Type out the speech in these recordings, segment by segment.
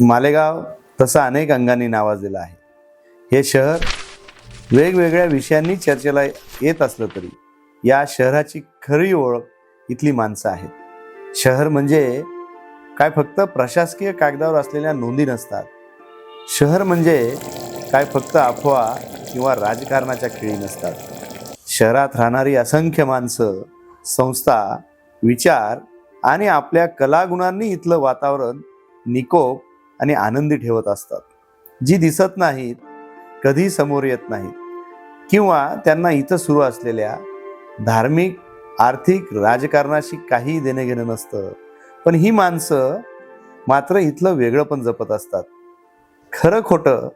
मालेगाव तसं अनेक अंगांनी नावाजलेलं आहे. हे शहर वेगवेगळ्या विषयांनी चर्चेला येत असलं तरी या शहराची खरी ओळख इथली माणसं आहेत. शहर म्हणजे काय फक्त प्रशासकीय कागदावर असलेल्या नोंदी नसतात. शहर म्हणजे काय फक्त अफवा किंवा राजकारणाच्या खेळी नसतात. शहरात राहणारी असंख्य माणसं, संस्था, विचार आणि आपल्या कलागुणांनी इथलं वातावरण निकोप आणि आनंदी ठेवत असतात. जी दिसत नाहीत, कधी समोर येत नाहीत किंवा त्यांना इथं सुरू असलेल्या धार्मिक, आर्थिक, राजकारणाशी काही देणं घेणं नसतं, पण ही माणसं मात्र इथलं वेगळं पण जपत असतात. खरं खोटं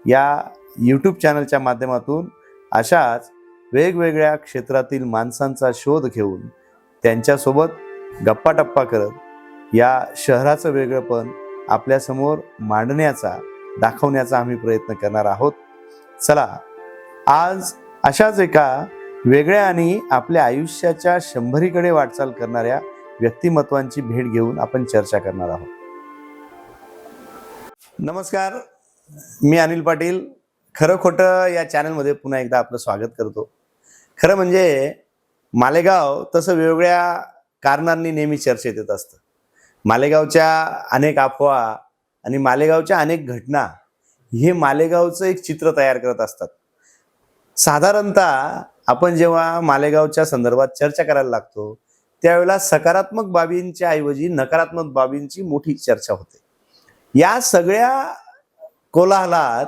या यूट्यूब चॅनलच्या माध्यमातून अशाच वेगवेगळ्या क्षेत्रातील माणसांचा शोध घेऊन त्यांच्यासोबत गप्पा टप्पा करत या शहराचं वेगळंपण आपल्यासमोर मांडण्याचा, दाखवण्याचा आम्ही प्रयत्न करणार आहोत. चला, आज अशाच एका वेगळ्या आणि आपल्या आयुष्याच्या 100कडे वाटचाल करणाऱ्या व्यक्तिमत्वांची भेट घेऊन आपण चर्चा करणार आहोत. नमस्कार, मी अनिल पाटील. खरं खोटं या चॅनलमध्ये पुन्हा एकदा आपलं स्वागत करतो. खरं म्हणजे मालेगाव तसं वेगवेगळ्या कारणांनी नेहमी चर्चेत येत असतं. मालेगावच्या अनेक अफवा आणि मालेगावच्या अनेक घटना हे मालेगावचं एक चित्र तयार करत असतात. साधारणतः आपण जेव्हा मालेगावच्या संदर्भात चर्चा करायला लागतो त्यावेळेला सकारात्मक बाबींच्या ऐवजी नकारात्मक बाबींची मोठी चर्चा होते. या सगळ्या कोलाहलात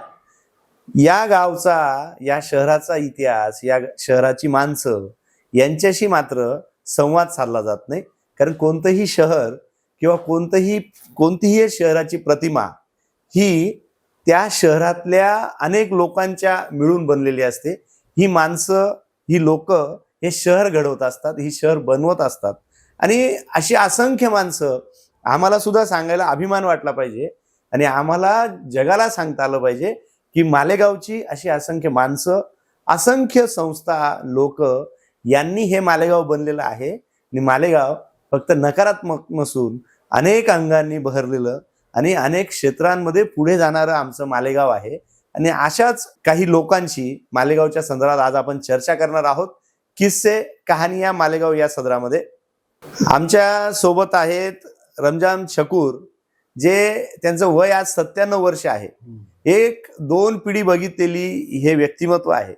या गावचा, या शहराचा इतिहास, या शहराची माणसं यांच्याशी मात्र संवाद साधला जात नाही. कारण कोणतंही शहर किंवा कोणतीही शहराची प्रतिमा ही त्या शहरातल्या अनेक लोकांच्या मिळून बनलेली असते. ही माणसं, ही लोक हे शहर घडवत असतात, ही शहर बनवत असतात. आणि अशी असंख्य माणसं आम्हाला सुद्धा सांगायला अभिमान वाटला पाहिजे आणि आम्हाला जगाला सांगता आलं पाहिजे की मालेगावची अशी असंख्य माणसं, असंख्य संस्था, लोक यांनी हे मालेगाव बनलेलं आहे. आणि मालेगाव फक्त नकारात्मक नसून अनेक अंगांनी बहरलेलं आणि अनेक क्षेत्रांमध्ये पुढे जाणारं आमचं मालेगाव आहे. आणि अशाच काही लोकांशी मालेगावच्या संदर्भात आज आपण चर्चा करणार आहोत. किस्से, कहानिया मालेगाव या सदरामध्ये आमच्या सोबत आहेत रमजान शकूर, जे त्यांचं वय आज 97 वर्ष आहे. 1-2 पिढी बघितलेली हे व्यक्तिमत्व आहे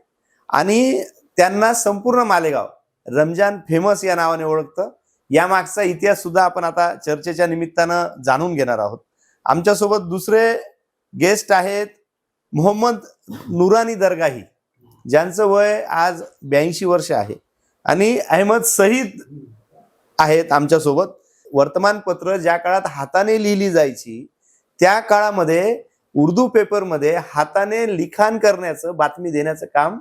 आणि त्यांना संपूर्ण मालेगाव रमजान फेमस या नावाने ओळखतं. या मागचा इतिहास सुद्धा आपण आता चर्चेच्या निमित्तानं जाणून घेणार आहोत. आमच्यासोबत दुसरे गेस्ट आहेत मोहम्मद नुरानी दरगाही, ज्यांचं वय आज 82 वर्ष आहे. आणि अहमद सईद आहेत आमच्यासोबत. वर्तमानपत्र ज्या काळात हाताने लिहिली जायची त्या काळामध्ये उर्दू पेपरमध्ये हाताने लिखाण करण्याचं, बातमी देण्याचं काम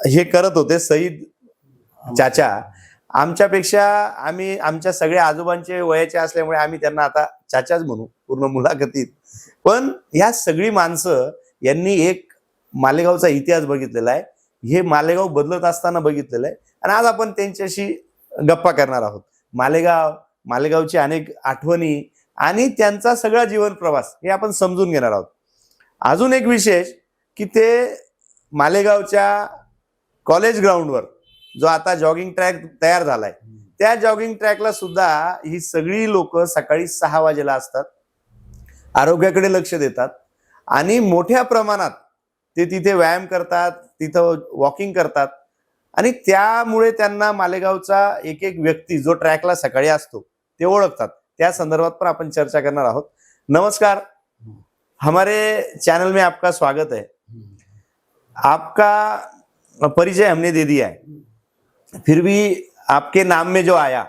हे करत होते सईद चाचा. आमच्यापेक्षा आमच्या सगळ्या आजोबांचे वयाचे असल्यामुळे आम्ही त्यांना आता चाचाच म्हणू पूर्ण मुलाखतीत. पण ह्या सगळी माणसं यांनी एक मालेगावचा इतिहास बघितलेला आहे. हे मालेगाव बदलत असताना बघितलेलं आहे आणि आज आपण त्यांच्याशी गप्पा करणार आहोत. मालेगावची अनेक आठवणी आणि त्यांचा सगळा जीवन प्रवास हे आपण समजून घेणार आहोत. अजून एक विशेष की ते मालेगावच्या कॉलेज ग्राउंडवर जो आता जॉगिंग ट्रॅक तयार झालाय त्या जॉगिंग ट्रॅकला सुद्धा ही सगळी लोक सकाळी 6 वाजेला असतात, आरोग्याकडे लक्ष देतात आणि मोठ्या प्रमाणात ते तिथे व्यायाम करतात, तिथं वॉकिंग करतात. आणि त्यामुळे त्यांना मालेगावचा एक एक व्यक्ती जो ट्रॅकला सकाळी असतो ते ओळखतात. त्या संदर्भात पण आपण चर्चा करणार आहोत. नमस्कार, हमारे चैनल में आपका स्वागत है. आपका परिचय हमने दे दिया है, फिर भी आपके नाम में जो आया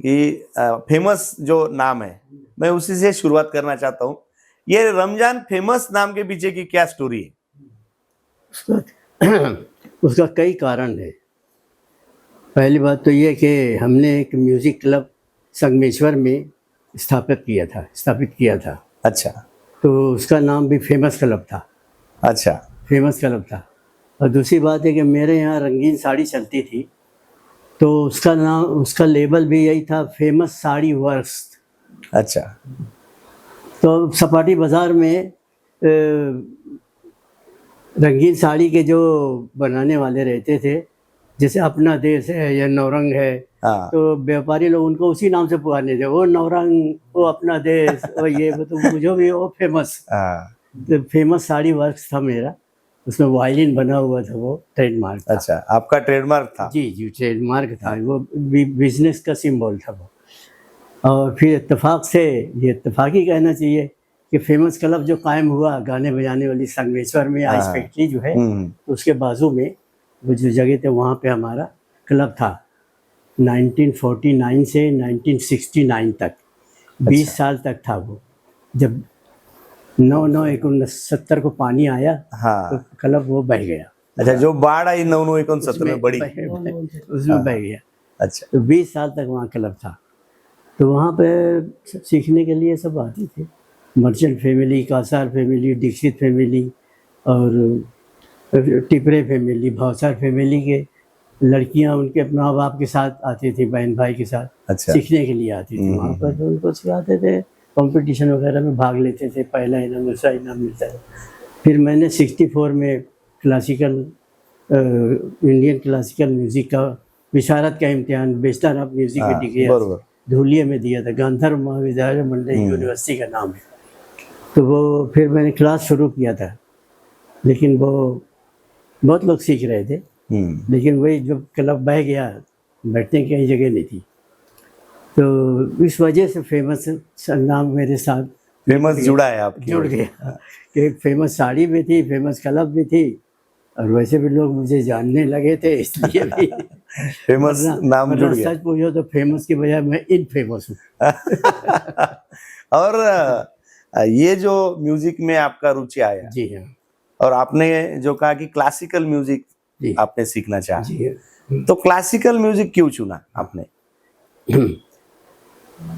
कि फेमस जो नाम है, मैं उसी से शुरुआत करना चाहता हूँ. ये रमजान फेमस नाम के पीछे की क्या स्टोरी है? उसका कई कारण है. पहली बात तो ये कि हमने एक म्यूज़िक क्लब संगमेश्वर में स्थापित किया था. अच्छा. तो उसका नाम भी फेमस क्लब था. अच्छा. फेमस क्लब था. और दूसरी बात है कि मेरे यहाँ रंगीन साड़ी चलती थी, तो उसका लेबल भी यही था, फेमस साड़ी वर्क्स. अच्छा. तो सपाटी बाज़ार में रंगीन साड़ी के जो बनाने वाले रहते थे, जैसे अपना देश है या नौरंग है, हाँ तो व्यापारी लोग उनको उसी नाम से पुकारने थे, वो नौरंग, वो अपना देश, वो ये, वो तो मुझे भी वो फेमस, हाँ। तो फेमस साड़ी वर्क्स था मेरा, उसमें वायलिन बना हुआ था, वो ट्रेडमार्क था। अच्छा, आपका ट्रेडमार्क था। जी जी, ट्रेडमार्क था वो, बिजनेस का सिंबल था वो। और फिर इत्तेफाक से, ये इत्तेफाकी कहना चाहिए कि फेमस क्लब जो कायम हुआ गाने बजाने वाली संगमेश्वर में, आइस हाँ। फैक्ट्री जो है, हम्म, तो उसके बाजू में वो जो जगह थे वहाँ पे हमारा क्लब था 1949 से 1969 तक, 20 साल तक था वो। जब 9/9/1970 को पानी आया तो हाँ। क्लब वो बह गया। अच्छा, जो बाढ़ आई 9/9/1970 में बड़ी। उसमें बह गया। अच्छा। तो 20 साल तक वहाँ क्लब था। तो वहाँ पे सीखने के लिए सब आते थे, merchant family, Kasar family, Dixit family और टिपरे फैमिली, भावसार फैमिली के लड़कियाँ उनके माँ बाप के साथ आती थी, बहन भाई के साथ अच्छा। सीखने के लिए आती थी वहाँ पर। तो उनको सिखाते थे, कंपटीशन वगैरह में भाग लेते थे, पहला इनाम दूसरा इनाम मिलता था। फिर मैंने 64 में क्लासिकल इंडियन क्लासिकल म्यूज़िक का विशारद का इम्तिहान, बैचलर ऑफ म्यूज़िक की डिग्री बरोबर। धूलिया में दिया था, गांधर्व महाविद्यालय मंडल यूनिवर्सिटी का नाम है। तो वो फिर मैंने क्लास शुरू किया था, लेकिन वो बहुत लोग सीख रहे थे, लेकिन वही जब क्लब बह गया, बैठने की कहीं जगह नहीं थी। तो इस वजह से फेमस नाम मेरे साथ फेमस जुड़ा है आपकी। जुड़ गया कि एक फेमस साड़ी भी थी, फेमस क्लब भी थी, और वैसे भी लोग मुझे जानने लगे थे, इसलिए भी फेमस नाम जुड़ गया। सच पूछो तो फेमस की बजाय मैं इनफेमस हूँ। और ये जो म्यूजिक में आपका रुचि आया, जी हाँ, और आपने जो कहा कि क्लासिकल म्यूजिक जी आपने सीखना चाहा, जी हाँ। तो क्लासिकल म्यूजिक क्यों चुना आपने?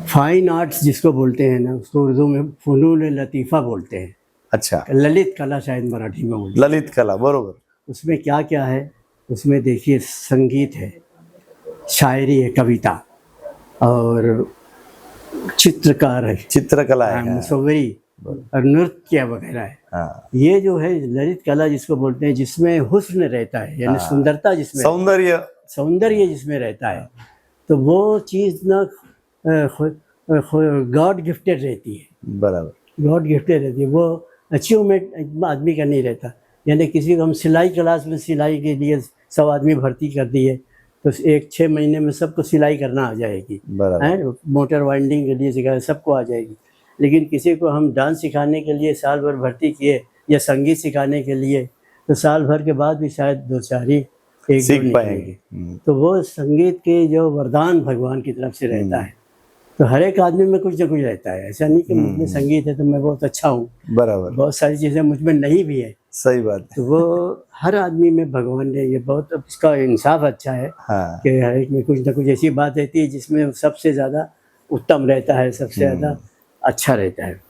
फाइन आर्ट्स जिसको बोलते हैं ना, उसको उर्दू में फनून लतीफ़ा बोलते हैं। अच्छा, ललित कला शायद मराठी में बोलते हैं। ललित कला, बरोबर। उसमें क्या क्या है? उसमें देखिए संगीत है, शायरी है, कविता, और चित्रकार है, चित्रकला है। मुसव्वरी और नृत्य वगैरह है। हाँ। ये जो है ललित कला जिसको बोलते हैं, जिसमें हुस्न रहता है, यानी सुंदरता, जिसमें सौंदर्य जिसमें रहता है, तो वो चीज़ ना गॉड गिफ्टेड रहती है। बराबर, गॉड गिफ्टेड रहती है। वो अचीवमेंट आदमी का नहीं रहता। यानी किसी को हम सिलाई क्लास में सिलाई के लिए 100 आदमी भर्ती कर दिए, तो 1-6 महीने में सबको सिलाई करना आ जाएगी, है, मोटर वाइंडिंग के लिए सिखा, सबको आ जाएगी। लेकिन किसी को हम डांस सिखाने के लिए साल भर भर्ती किए, या संगीत सिखाने के लिए, तो साल भर के बाद भी शायद 2-4 ही सीख पाएंगे। तो वो संगीत के जो वरदान भगवान की तरफ से रहता है। तो हर एक आदमी में कुछ ना कुछ रहता है। ऐसा नहीं कि मुझ में संगीत है तो मैं बहुत अच्छा हूँ, बराबर, बहुत सारी चीज़ें मुझ में नहीं भी है। सही बात। तो वो हर आदमी में भगवान ने ये बहुत, इसका इंसाफ अच्छा है। हाँ। कि हर एक में कुछ ना कुछ ऐसी बात रहती है जिसमें सबसे ज़्यादा उत्तम रहता है, सबसे ज़्यादा अच्छा रहता है।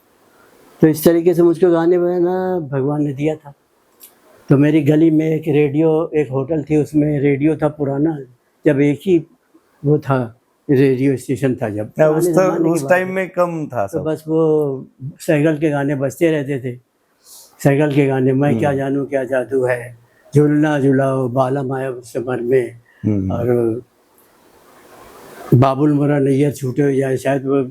तो इस तरीके से मुझको गाने बजाना भगवान ने दिया था। तो मेरी गली में एक रेडियो, एक होटल थी, उसमें रेडियो था पुराना, जब एक ही वो था, रेडियो स्टेशन था जब, उस टाइम में कम था तो सब। बस वो साइकिल के गाने बजते रहते थे। साइकिल के गाने, मैं क्या जानूं क्या जादू है, झूलना झुलाओ बाला माया समर में, और बाबुल मोरा नैयर छूटे हो जाए, शायद वो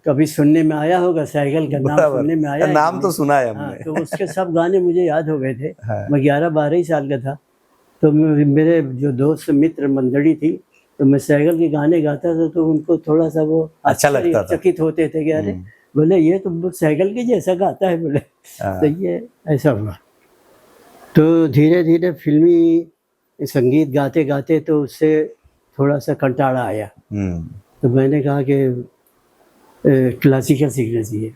कभी सुनने में आया होगा, साइकिल का नाम सुनने में आया, नाम तो सुना है हमने। हाँ, तो उसके सब गाने मुझे याद हो गए थे। हाँ। मैं 11-12 ही साल का था। तो मेरे जो दोस्त मित्र मंडली थी, तो मैं साइकिल के गाने गाता था, तो उनको थोड़ा सा वो अच्छा लगता था, चकित होते थे कि अरे बोले ये तो साइकिल के जैसा गाता है, बोले। तो ये ऐसा हुआ। तो धीरे धीरे फिल्मी संगीत गाते गाते तो उससे थोड़ा सा कंटाड़ा आया। तो मैंने कहा कि क्लासिकल सीखना चाहिए।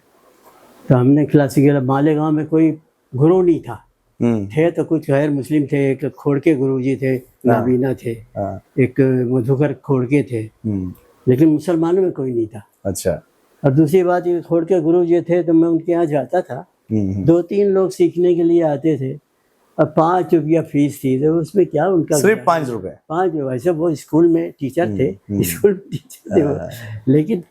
तो हमने क्लासिकल, मालेगांव में कोई गुरु नहीं था, थे तो कुछ गैर मुस्लिम थे। एक खोड़के गुरुजी थे, नाबीना थे, एक मधुकर खोड़के थे, लेकिन मुसलमानों में कोई नहीं था। अच्छा। और दूसरी बात, ये खोड़के गुरुजी थे तो मैं उनके यहाँ जाता था, 2-3 लोग सीखने के लिए आते थे, और 5 रुपया फीस थी। तो उसमें क्या उनका, सिर्फ 5 रुपये। 5 वैसे वो स्कूल में टीचर थे, स्कूल टीचर थे वो, लेकिन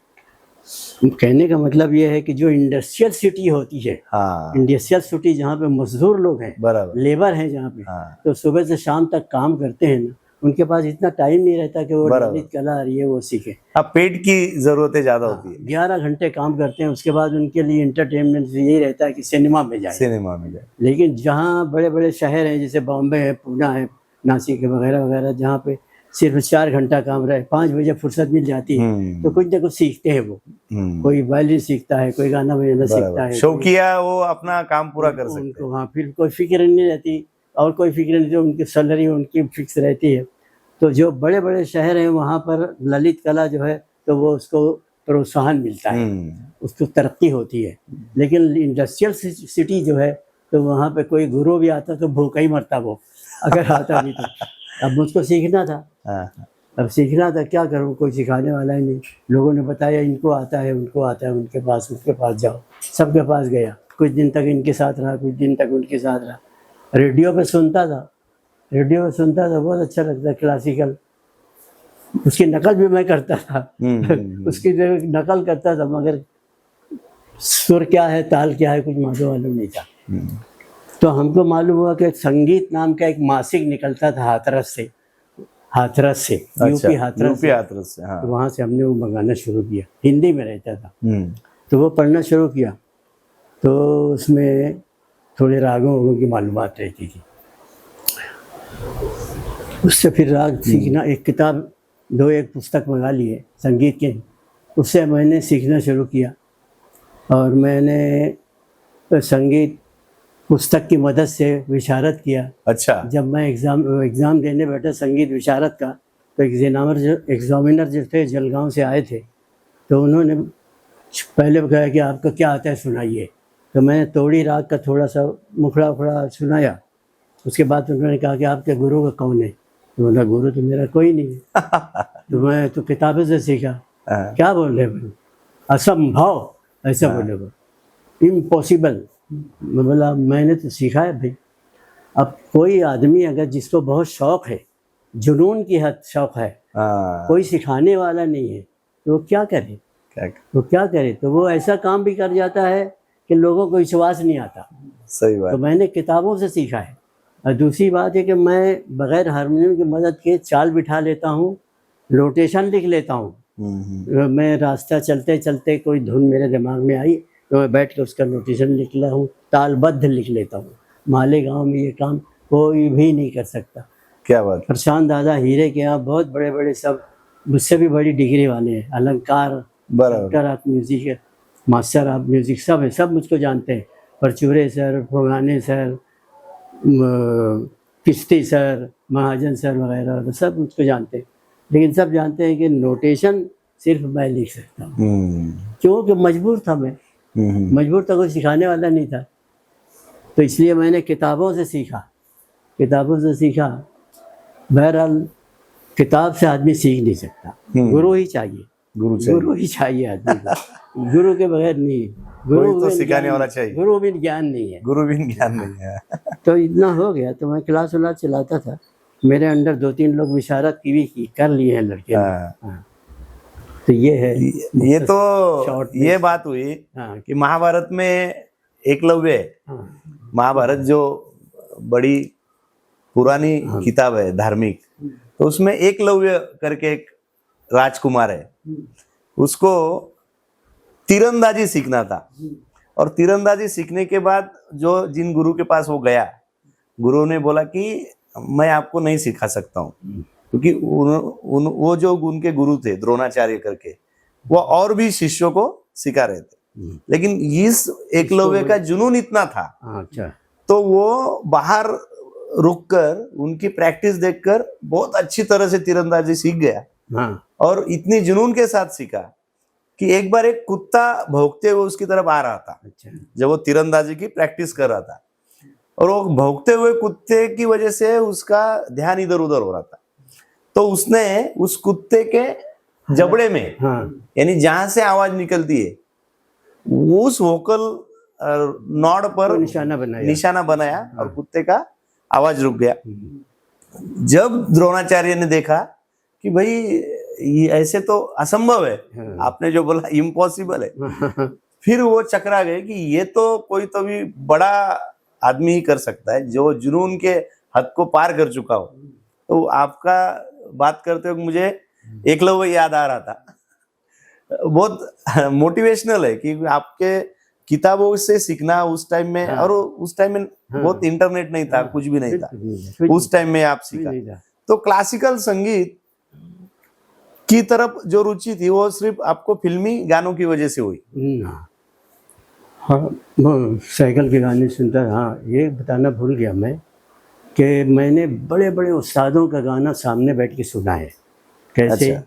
कहने का मतलब ये है कि जो इंडस्ट्रियल सिटी होती है, हाँ इंडस्ट्रियल सिटी जहाँ पे मजदूर लोग हैं, बराबर। लेबर हैं जहाँ पे, हाँ तो सुबह से शाम तक काम करते हैं ना, उनके पास इतना टाइम नहीं रहता कि वो बराबर। ललित कला और ये वो सीखे। अब पेट की जरूरतें ज्यादा होती है। 11 घंटे काम करते हैं, उसके बाद उनके लिए इंटरटेनमेंट यही रहता है कि सिनेमा में जाए। सिनेमा में जाए। लेकिन जहाँ बड़े बड़े शहर हैं जैसे बॉम्बे है, पूना है, नासिक है वगैरह वगैरह, जहाँ पे सिर्फ 4 घंटा काम रहे, 5 बजे फुर्सत मिल जाती है, तो कुछ ना कुछ सीखते हैं वो। कोई वायलिन सीखता है, कोई गाना बजाना सीखता बराबर। है, शौकिया वो अपना काम पूरा कर सकते उनको हाँ फिर कोई फिक्र नहीं रहती, और कोई फिक्र नहीं, जो उनकी सैलरी उनकी फिक्स रहती है। तो जो बड़े बड़े शहर हैं वहाँ पर ललित कला जो है तो वो उसको प्रोत्साहन मिलता है, उसको तरक्की होती है। लेकिन इंडस्ट्रियल सिटी जो है तो वहाँ पे कोई गुरु भी आता तो भूखा ही मरता वो, अगर आता नहीं तो। अब मुझको सीखना था, हाँ अब सीखना था, क्या करूँ, कोई सिखाने वाला ही नहीं। लोगों ने बताया इनको आता है, उनको आता है, उनके पास जाओ। सबके पास गया, कुछ दिन तक इनके साथ रहा, कुछ दिन तक उनके साथ रहा। रेडियो पे सुनता था, बहुत अच्छा लगता, क्लासिकल। उसकी नकल भी मैं करता था। उसकी नकल करता था, मगर सुर क्या है, ताल क्या है, कुछ मालूम नहीं था। तो हमको मालूम हुआ कि संगीत नाम का एक मासिक निकलता था हाथरस से, यूपी हाथरस से। हाँ। तो वहाँ से हमने वो मंगाना शुरू किया, हिंदी में रहता था। तो वो पढ़ना शुरू किया, तो उसमें थोड़े रागों की मालूमात रहती थी। उससे फिर राग सीखना, एक किताब एक पुस्तक मंगा लिए संगीत के, उससे मैंने सीखना शुरू किया। और मैंने संगीत पुस्तक की मदद से विशारद किया। अच्छा। जब मैं एग्ज़ाम देने बैठा संगीत विशारद का, तो एग्जामिनर जो थे जलगांव से आए थे, तो उन्होंने पहले कहा कि आपको क्या आता है सुनाइए। तो मैंने तोड़ी राग का थोड़ा सा मुखड़ा उखड़ा सुनाया। उसके बाद उन्होंने कहा कि आपके गुरु का कौन है? तो बोला गुरु तो मेरा कोई नहीं है। तो मैं तो किताबों से सीखा। क्या बोल रहे भाई, असंभव, ऐसा बोले वो, इम्पॉसिबल। मैं बोला मैंने तो सीखा है भाई। अब कोई आदमी अगर जिसको बहुत शौक है, जुनून की हद शौक है, कोई सिखाने वाला नहीं है, तो वो क्या करे? तो वो ऐसा काम भी कर जाता है कि लोगों को विश्वास नहीं आता। सही बात। तो मैंने किताबों से सीखा है। और दूसरी बात है कि मैं बगैर हारमोनियम की मदद के चाल बिठा लेता हूँ, रोटेशन लिख लेता हूँ। मैं रास्ता चलते चलते कोई धुन मेरे दिमाग में आई तो मैं बैठ कर उसका नोटेशन लिख रहा हूँ, तालबद्ध लिख लेता हूँ। मालेगांव में ये काम कोई भी नहीं कर सकता। क्या बात। प्रशांत दादा हीरे के यहाँ बहुत बड़े बड़े, सब मुझसे भी बड़ी डिग्री वाले हैं, अलंकार, doctor of music, master of music, सब है, सब मुझको जानते हैं। परचूरे सर, फोगाने सर, किश्ती सर, महाजन सर वगैरह सब मुझको जानते हैं। लेकिन सब जानते हैं कि नोटेशन सिर्फ मैं लिख सकता हूँ, क्योंकि मजबूर था मैं। मजबूर था, कोई सिखाने वाला नहीं था। तो इसलिए मैंने किताबों से सीखा। बहरहाल किताब से आदमी सीख नहीं सकता, गुरु ही चाहिए, गुरु ही चाहिए आदमी को। गुरु के बगैर नहीं, गुरु तो सिखाने वाला चाहिए। गुरु बिन ज्ञान नहीं है। तो इतना हो गया, तो मैं क्लास व्लास चलाता था। मेरे अंडर 2-3 लोग विशारद की भी कर लिए हैं लड़के। तो ये है, ये तो ये बात हुई कि महाभारत में एकलव्य है। महाभारत जो बड़ी पुरानी किताब है धार्मिक, तो उसमें एकलव्य करके एक राजकुमार है, उसको तीरंदाजी सीखना था। और तीरंदाजी सीखने के बाद जिन गुरु के पास वो गया, गुरु ने बोला कि मैं आपको नहीं सिखा सकता हूँ, क्योंकि वो जो उनके गुरु थे द्रोणाचार्य करके, वो और भी शिष्यों को सिखा रहे थे। लेकिन इस एकलव्य का जुनून इतना था, अच्छा, तो वो बाहर रुककर उनकी प्रैक्टिस देखकर बहुत अच्छी तरह से तीरंदाजी सीख गया। और इतनी जुनून के साथ सीखा कि एक बार एक कुत्ता भौंकते हुए उसकी तरफ आ रहा था। जब वो तीरंदाजी की प्रैक्टिस कर रहा था, और वो भौंकते हुए कुत्ते की वजह से उसका ध्यान इधर उधर हो रहा था। तो उसने उस कुत्ते के जबड़े में, यानी जहां से आवाज निकलती है, उस वोकल नॉड पर निशाना बनाया और कुत्ते का आवाज रुक गया। जब द्रोणाचार्य ने देखा कि भाई ये ऐसे तो असंभव है, हाँ। आपने जो बोला इम्पॉसिबल है। फिर वो चकरा गए कि ये तो कोई तो भी बड़ा आदमी ही कर सकता है जो जुनून के हद को पार कर चुका हो। तो आपका बात करते हुए मुझे एकलव्य याद आ रहा था। बहुत मोटिवेशनल है कि आपके किताबों से सीखना उस टाइम में, हाँ। और उस टाइम में हाँ। बहुत इंटरनेट नहीं था, हाँ, कुछ भी नहीं था, कुछ उस टाइम में आप भी सीखा। नहीं था। तो क्लासिकल संगीत की तरफ जो रुचि थी वो सिर्फ आपको फिल्मी गानों की वजह से हुई? हाँ, वो साइकिल के गाने सुनता। हाँ, ये बताना भूल गया मैं कि मैंने बड़े बड़े उस्तादों का गाना सामने बैठ के सुना है। कैसे? अच्छा।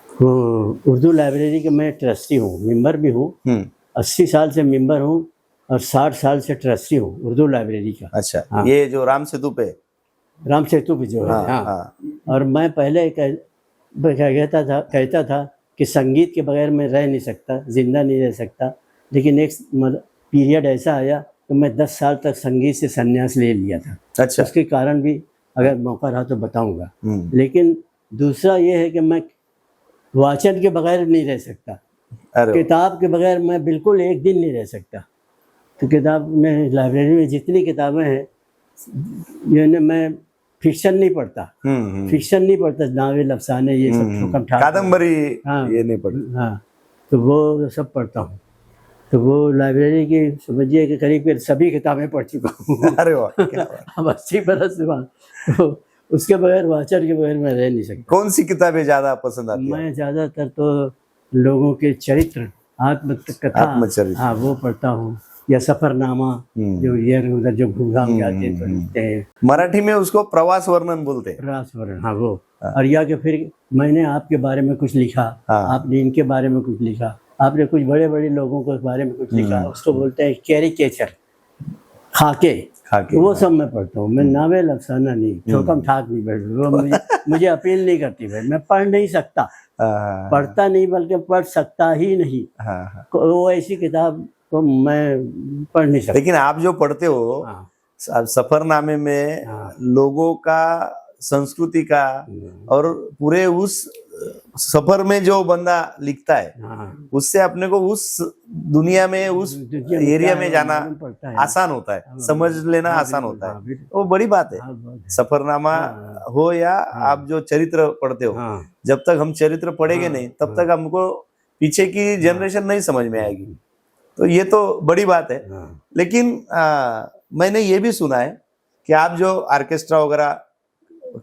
वो उर्दू लाइब्रेरी का मैं ट्रस्टी हूँ, मेंबर भी हूँ। 80 साल से मेंबर हूँ और 60 साल से ट्रस्टी हूँ उर्दू लाइब्रेरी का। अच्छा। हाँ। ये जो राम सेतु पे? राम सेतु पे जो है। हाँ, हाँ, हाँ। और मैं पहले कहता था कि संगीत के बगैर मैं रह नहीं सकता, जिंदा नहीं रह सकता। लेकिन एक पीरियड ऐसा आया तो मैं 10 साल तक संगीत से संन्यास ले लिया था। अच्छा। उसके कारण भी अगर मौका रहा तो बताऊंगा। हम्म। लेकिन दूसरा ये है कि मैं वाचन के बगैर नहीं रह सकता, अरे वाह। किताब के बगैर मैं बिल्कुल एक दिन नहीं रह सकता। तो किताब में, लाइब्रेरी में जितनी किताबें हैं, यानी मैं फिक्शन नहीं पढ़ता, फिक्शन नहीं पढ़ता, नावल अफसाने ये सब ठोकम ठाक, कादम्बरी हाँ, ये नहीं पढ़ी? हाँ, तो वो सब पढ़ता हूँ। तो वो लाइब्रेरी की समझिए कि करीब सभी किताबें पढ़ चुका हूँ। अरे वाह, क्या बात। अब 80 बरस से बाद तो उसके बगैर, वाचन के बगैर मैं रह नहीं सकता। कौन सी किताबें ज्यादा पसंद आती है? मैं ज़्यादातर तो लोगों के चरित्र, आत्मकथा, आत्मचरित्र। हाँ, वो पढ़ता हूँ, या सफरनामा, जो इधर उधर जो घूम जाते हैं। मराठी में उसको प्रवास वर्णन बोलते हैं। प्रवास वर्णन, हाँ, वो। और या कि फिर मैंने आपके बारे में कुछ लिखा, आपने इनके बारे में कुछ लिखा, आपने कुछ बड़े बड़े लोगों के बारे में कुछ लिखा, उसको बोलते हैं कैरिकेचर, खाके। वो सब मैं पढ़ता हूँ। मैं नावल अफसाना नहीं, ठोकम ठाक नहीं बैठ, वो मुझे अपील नहीं करती भाई। मैं पढ़ नहीं सकता, पढ़ता नहीं, बल्कि पढ़ सकता ही नहीं। वो ऐसी किताब तो मैं पढ़ नहीं सकता। लेकिन आप जो पढ़ते हो, सफरनामे में लोगों का, संस्कृति का, और पूरे उस सफर में जो बंदा लिखता है, उससे अपने को उस दुनिया में, उस एरिया में जाना आसान होता है, समझ लेना आसान होता है। वो बड़ी बात है। सफरनामा हो या आप जो चरित्र पढ़ते हो, जब तक हम चरित्र पढ़ेंगे नहीं, तब तक हमको पीछे की जनरेशन नहीं समझ में आएगी। तो ये तो बड़ी बात है। लेकिन मैंने ये भी सुना है कि आप जो ऑर्केस्ट्रा वगैरह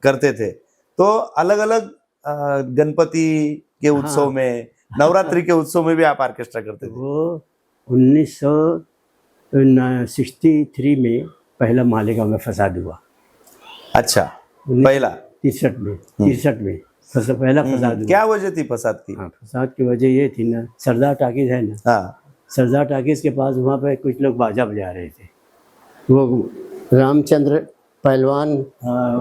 करते थे, तो अलग अलग गणपति के उत्सव में, नवरात्रि के उत्सव में भी आप ऑर्केस्ट्रा करते थे। वो 1963 में पहला मालेगांव में फसाद हुआ। अच्छा, पहला 63 में पहला फसाद हुआ। क्या वजह थी फसाद की? फसाद की वजह ये थी ना, सरदार टाकीज है ना, सरदार टाकीज के पास वहाँ पे कुछ लोग बाजा बजा रहे थे। वो रामचंद्र पहलवान,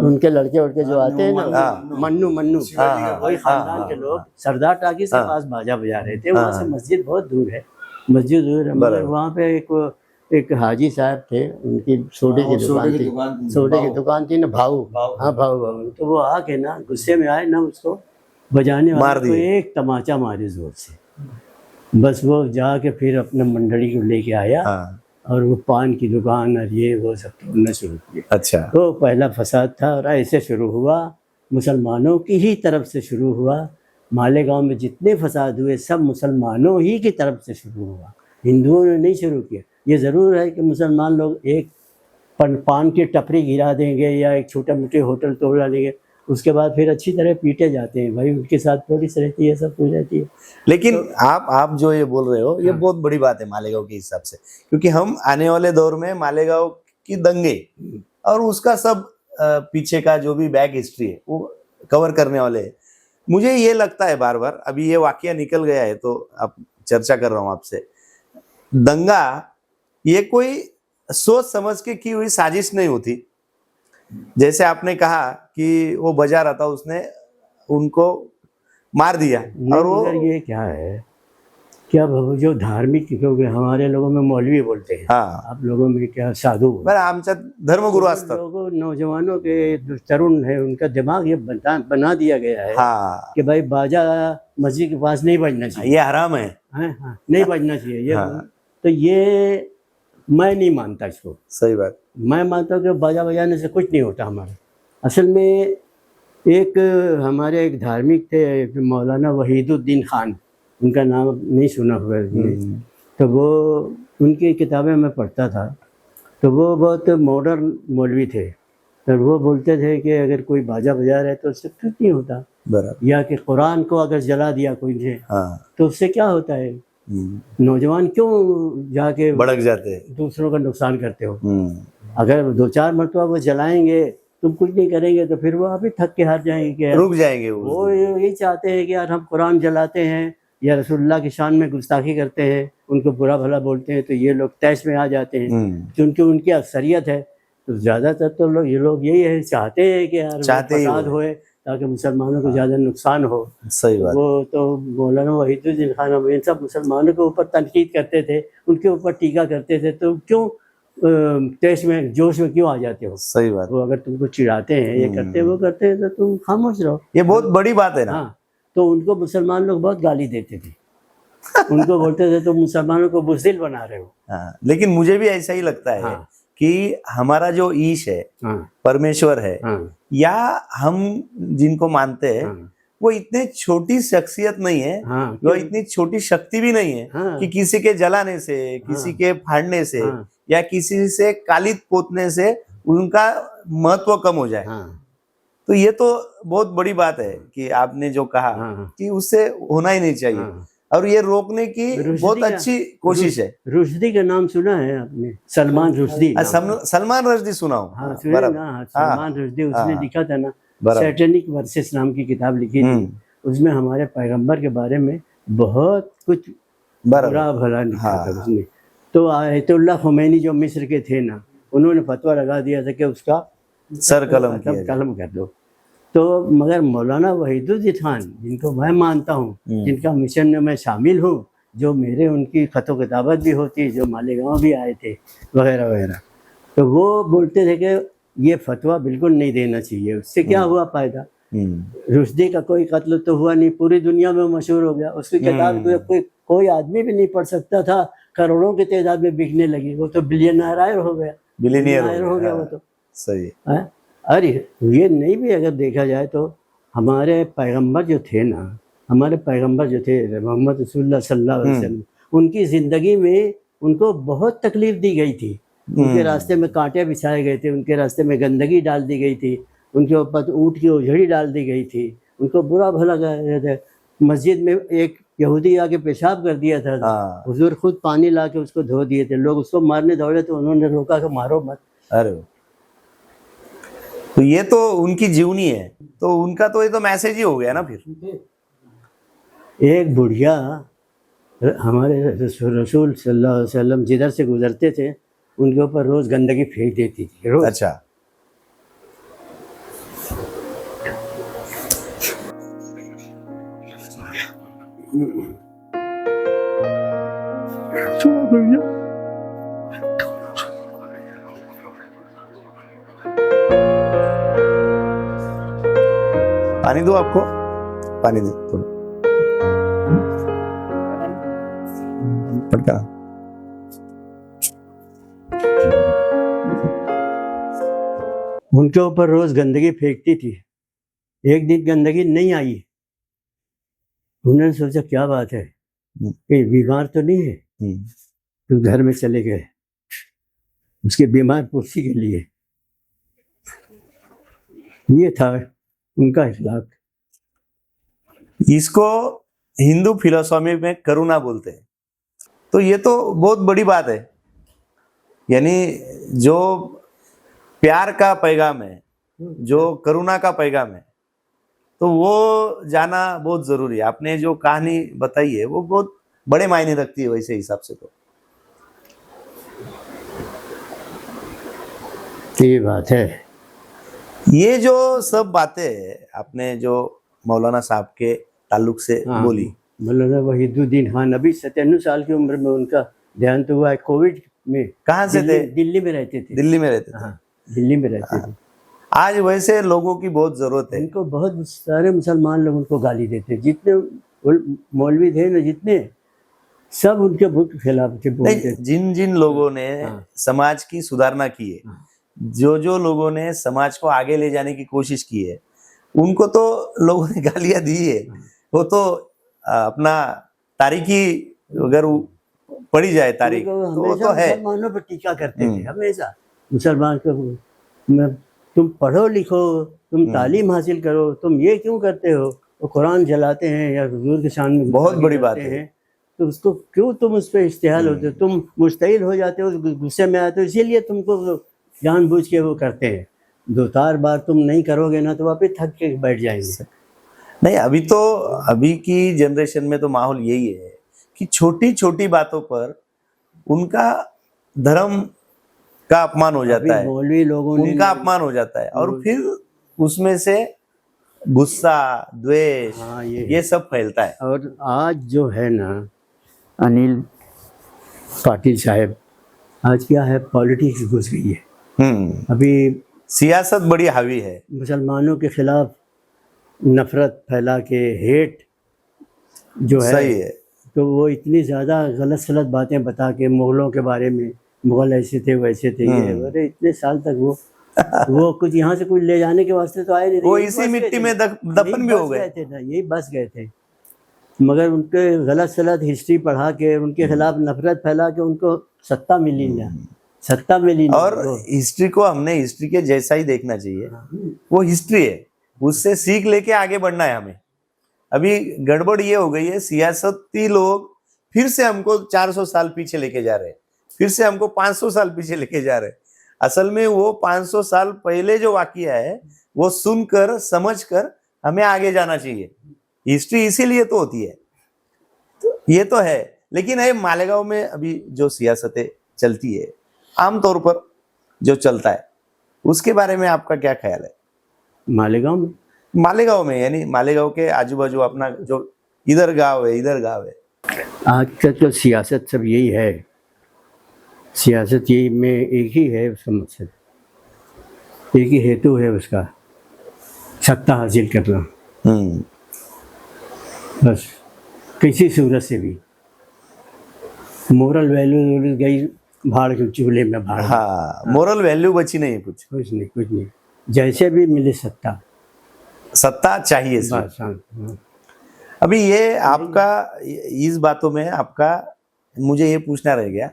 उनके लड़के उड़के जो आते हैं ना, मन्नू, वही खानदान के लोग सरदार टाकीज के पास बाजा बजा रहे थे। वहाँ से मस्जिद बहुत दूर है, मगर वहाँ पे एक हाजी साहब थे, उनकी सोडे की दुकान थी ना, भाऊ। तो वो आके ना गुस्से में आए ना, उसको बजाने वाले को एक तमाचा मारे जोर से। बस वो जाके फिर अपने मंडली को लेके आया, और वो पान की दुकान और ये वो सब तोड़ना शुरू किया। अच्छा। तो पहला फसाद था, और ऐसे शुरू हुआ, मुसलमानों की ही तरफ से शुरू हुआ। मालेगांव में जितने फसाद हुए सब मुसलमानों ही की तरफ से शुरू हुआ, हिंदुओं ने नहीं शुरू किया। ये ज़रूर है कि मुसलमान लोग एक पान की टपरी गिरा देंगे या एक छोटे मोटे होटल तोड़ डालेंगे, उसके बाद फिर अच्छी तरह पीटे जाते हैं भाई, उनके साथ पुलिस रहती है, सब कुछ रहती है। लेकिन तो, आप जो ये बोल रहे हो, ये बहुत बड़ी बात है मालेगांव के हिसाब से, क्योंकि हम आने वाले दौर में मालेगांव की दंगे और उसका सब पीछे का जो भी बैक हिस्ट्री है वो कवर करने वाले हैं। मुझे ये लगता है बार बार, अभी ये वाकया निकल गया है तो अब चर्चा कर रहा हूँ आपसे, दंगा ये कोई सोच समझ के की हुई साजिश नहीं होती। जैसे आपने कहा कि वो बजा रहा था, उसने उनको मार दिया, और वो ये क्या है क्या वो जो धार्मिक, क्योंकि हमारे लोगों में मौलवी बोलते हैं, हाँ आप लोगों में क्या साधु बोलते बरं आमच्यात धर्मगुरू हैं। असतात. लोगों, नौजवानों के जो तरुण है, उनका दिमाग ये बना दिया गया है हाँ कि भाई बाजा मस्जिद के पास नहीं बजना चाहिए, ये हराम है. हाँ, नहीं बजना चाहिए ये। हाँ. तो ये मैं नहीं मानता इसको। सही बात. मैं मानता हूँ कि बाजा बजाने से कुछ नहीं होता हमारा। असल में एक हमारे एक धार्मिक थे मौलाना वहीदुद्दीन खान, उनका नाम नहीं सुना हुआ है। तो वो उनकी किताबें मैं पढ़ता था, तो वो बहुत मॉडर्न मौलवी थे। तो वो बोलते थे कि अगर कोई बाजा बजा रहा है तो उससे कुछ नहीं होता, बराबर. या कि कुरान को अगर जला दिया कोई ने हाँ. तो उससे क्या होता है। नौजवान क्यों जाके भड़क जाते हैं. दूसरों का नुकसान करते हो। अगर 2-4 मरतबा वो जलाएंगे, तुम कुछ नहीं करेंगे, तो फिर वो आप ही थक के हार जाएंगे कि यार, रुक जाएंगे वो यही चाहते हैं कि यार हम कुरान जलाते हैं या रसूलुल्लाह की शान में गुस्ताखी करते हैं, उनको बुरा भला बोलते हैं, तो ये लोग तैश में आ जाते हैं। क्योंकि उनकी अक्सरियत है, तो ज़्यादातर तो लोग ये लोग यही है, चाहते हैं कि यार चाहते ही फसाद होए ताकि मुसलमानों को ज़्यादा नुकसान हो। सही बात. वो तो मौलाना वहीदुद्दीन खान हमेशा मुसलमानों के ऊपर तनकीद करते थे, उनके ऊपर टीका करते थे। तो क्यों तेज में जोश में क्यों आ जाते हो। सही बात. वो अगर तुमको चिढ़ाते हैं, ये करते हैं, वो करते हैं, तो तुम खामोश रहो। ये बहुत बड़ी बात है ना. हाँ, तो उनको मुसलमान लोग बहुत गाली देते थे। उनको बोलते थे तुम मुसलमानों को बुज़दिल बना रहे हो। हाँ, लेकिन मुझे भी ऐसा ही लगता है हाँ। कि हमारा जो ईश है, हाँ, परमेश्वर है, हाँ, या हम जिनको मानते हैं, हाँ, वो इतने छोटी शख्सियत नहीं है, हाँ, वो इतनी छोटी शक्ति भी नहीं है हाँ, कि किसी के जलाने से, किसी के फाड़ने से, हाँ, या किसी से कालिद पोतने से उनका महत्व कम हो जाए. हाँ, तो ये तो बहुत बड़ी बात है कि आपने जो कहा हाँ, कि उससे होना ही नहीं चाहिए, हाँ। और ये रोकने की रुश्दी बहुत का- अच्छी कोशिश है. रुश्दी का नाम सुना है आपने? सलमान रुश्दी नाम। सलमान रश्दी सुना हूँ. हाँ, हाँ, सुने बराबर. ना। हाँ, सलमान रुश्दी, उसने हाँ। लिखा था ना, बराबर. सैटेनिक वर्सेस नाम की किताब लिखी थी। उसमें हमारे पैगंबर के बारे में बहुत कुछ बराबर. बुरा भला लिखा हाँ, था उसने। तो आयतुल्लाह खुमैनी जो मिस्र के थे ना, उन्होंने फतवा लगा दिया था कि उसका सर कलम किया जाए. कलम कर दो। तो मगर मौलाना वहीदुद्दीन खान, जिनको मैं मानता हूँ, जिनका मिशन में मैं शामिल हूँ, जो मेरे उनकी खतो किताबत भी होती, जो मालेगांव भी आए थे वगैरह वगैरह, तो वो बोलते थे कि ये फतवा बिल्कुल नहीं देना चाहिए। उससे क्या हुआ फायदा। रुश्दी का कोई कत्ल तो हुआ नहीं, पूरी दुनिया में मशहूर हो गया। उसकी किताब कोई आदमी भी नहीं पढ़ सकता था, करोड़ों की तादाद में बिकने लगी। वो तो बिलियनर हो गया, बिलियनियर हो गया वो तो। सही है। अरे ये नहीं भी अगर देखा जाए तो हमारे पैगंबर जो थे ना, हमारे पैगंबर जो थे मोहम्मद रसूलुल्लाह सल्लल्लाहु अलैहि वसल्लम, उनकी ज़िंदगी में उनको बहुत तकलीफ दी गई थी। उनके रास्ते में कांटे बिछाए गए थे, उनके रास्ते में गंदगी डाल दी गई थी, उनके ऊपर ऊँट की उजड़ी डाल दी गई थी, उनको बुरा भला कहा था। मस्जिद में एक यहूदी आके पेशाब कर दिया था, हाँ. हुजूर खुद पानी ला के उसको धो दिए थे। लोग उसको मारने दौड़े तो उन्होंने रोका कि मारो मत। अरे तो ये तो उनकी जीवनी है, तो उनका तो ये तो मैसेज ही हो गया ना फिर. एक बुढ़िया हमारे रसूल सल्लल्लाहु अलैहि वसल्लम जिधर से गुजरते थे, उनके ऊपर रोज गंदगी फेंक देती थी, रोज। अच्छा. पानी दो आपको, पानी दे थोड़ा पटका. उनके ऊपर रोज गंदगी फेंकती थी। एक दिन गंदगी नहीं आई, उन्होंने सोचा क्या बात है, कि बीमार तो नहीं है। तो घर में चले गए उसके बीमार पुरुषी के लिए। ये था उनका इखलाक। इसको हिंदू फिलोसॉफी में करुणा बोलते हैं। तो ये तो बहुत बड़ी बात है, यानी जो प्यार का पैगाम है, जो करुणा का पैगाम है, तो वो जाना बहुत जरूरी है। आपने जो कहानी बताई है वो बहुत बड़े मायने रखती है वैसे हिसाब से। तो ये बात है। ये जो सब बातें आपने जो मौलाना साहब के ताल्लुक से बोली, मौलाना वहीदुद्दीन खान, अभी 97 साल की उम्र में उनका देहांत हुआ है कोविड में। कहाँ से थे? दिल्ली में रहते थे। दिल्ली में रहते थे। हाँ, दिल्ली में रहते थे। आज वैसे लोगों की बहुत जरूरत है। उनको बहुत सारे मुसलमान लोग उनको गाली देते, जितने मौलवी थे ना, जितने सब उनके के खिलाफ थे, बोलते नहीं, थे। जिन जिन लोगों ने हाँ। समाज की सुधारना की है, हाँ। जो जो लोगों ने समाज को आगे ले जाने की कोशिश की है, उनको तो लोगों ने गालियां दी है। वो तो अपना तारीखी अगर पढ़ी जाए तारीख तो वो तो है। मुसलमानों पर टीका करते थे हमेशा। मुसलमान को तुम पढ़ो लिखो, तुम तालीम हासिल करो, तुम ये क्यों करते हो? वो कुरान जलाते हैं या हुजूर के सामने बहुत बड़ी बात है। तो उसको क्यों तुम उस पर इस्तेहाल होते हो? तुम मुस्तहिल हो जाते हो, गुस्से में आते हो, इसीलिए तुमको जानबूझ के वो करते हैं। 2-4 बार तुम नहीं करोगे ना तो वापस थक के बैठ जाएंगे। नहीं, अभी की जनरेशन में तो माहौल यही है कि छोटी छोटी बातों पर उनका धर्म का अपमान हो जाता है, मौलवी लोगों ने उनका अपमान हो जाता है और फिर उसमें से गुस्सा, द्वेष, हाँ, ये सब फैलता है। और आज जो है ना अनिल पाटिल साहब, आज क्या है, पॉलिटिक्स घुस गई है। अभी सियासत बड़ी हावी है। मुसलमानों के खिलाफ नफरत फैला के, हेट जो है, सही है। तो वो इतनी ज़्यादा गलत सलत बातें बता के मुगलों के बारे में, मुगल ऐसे थे वैसे थे, ये अरे इतने साल तक वो कुछ यहाँ से कुछ ले जाने के वास्ते तो आए नहीं, वो इसी मिट्टी में दफन भी हो गए थे ना, यही बस गए थे। मगर उनके गलत सलत हिस्ट्री पढ़ा के, उनके खिलाफ नफरत फैला के उनको सत्ता मिली ना, सत्ता मिली ना। और हिस्ट्री को हमने हिस्ट्री के जैसा ही देखना चाहिए। वो हिस्ट्री है, उससे सीख लेके आगे बढ़ना है हमें। अभी गड़बड़ ये हो गई है, सियासती लोग फिर से हमको 400 साल पीछे लेके जा रहे हैं, फिर से हमको 500 साल पीछे लेके जा रहे हैं। असल में वो 500 साल पहले जो वाकया है वो सुनकर समझकर हमें आगे जाना चाहिए। हिस्ट्री इसीलिए तो होती है। तो ये तो है, लेकिन है मालेगांव में अभी जो सियासतें चलती है, आमतौर पर जो चलता है, उसके बारे में आपका क्या ख्याल है? मालेगांव में यानी मालेगांव के आजू बाजू अपना जो इधर गांव है आज तक तो सियासत सब यही है। सियासत यही में एक ही है उसका मकसद, एक ही हेतु है उसका, सत्ता हासिल करना। बस किसी सूरत से भी मोरल वैल्यू गई भाड़ के चूल्हे में भाड़। हाँ, मोरल वैल्यू बची नहीं, कुछ नहीं। जैसे भी मिले सत्ता चाहिए बस। अभी ये आपका इस बातों में आपका मुझे ये पूछना रह गया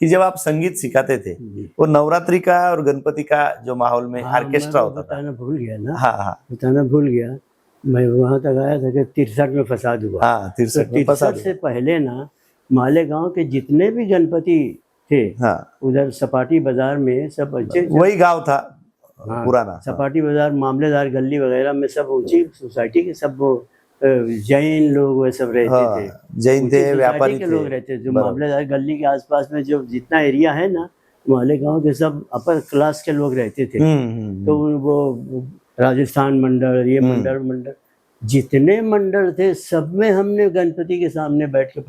कि जब आप संगीत सिखाते थे, वो नवरात्रि का और गणपति का जो माहौल में ऑर्केस्ट्रा होता था, बताना भूल गया ना। हाँ, बताना भूल गया। मैं वहां तक आया था कि 63 में फसाद हुआ। हाँ, 63 से पहले ना मालेगांव के जितने भी गणपति थे, हाँ, उधर सपाटी बाजार में सब अच्छे, वही गांव था पुराना। सपाटी बाजार, मामलेदार गली वगैरह में सब ऊंची सोसाइटी के सब वो जैन लोग वे सब रहते थे। जैन थे, व्यापारी के लोग रहते थे। जो मामलेदार गली के आसपास में जो जितना एरिया है ना, मालेगांव के सब अपर क्लास के लोग रहते थे। तो वो राजस्थान मंडल, ये मंडल जितने मंडल थे, सब में हमने गणपति के सामने बैठ के,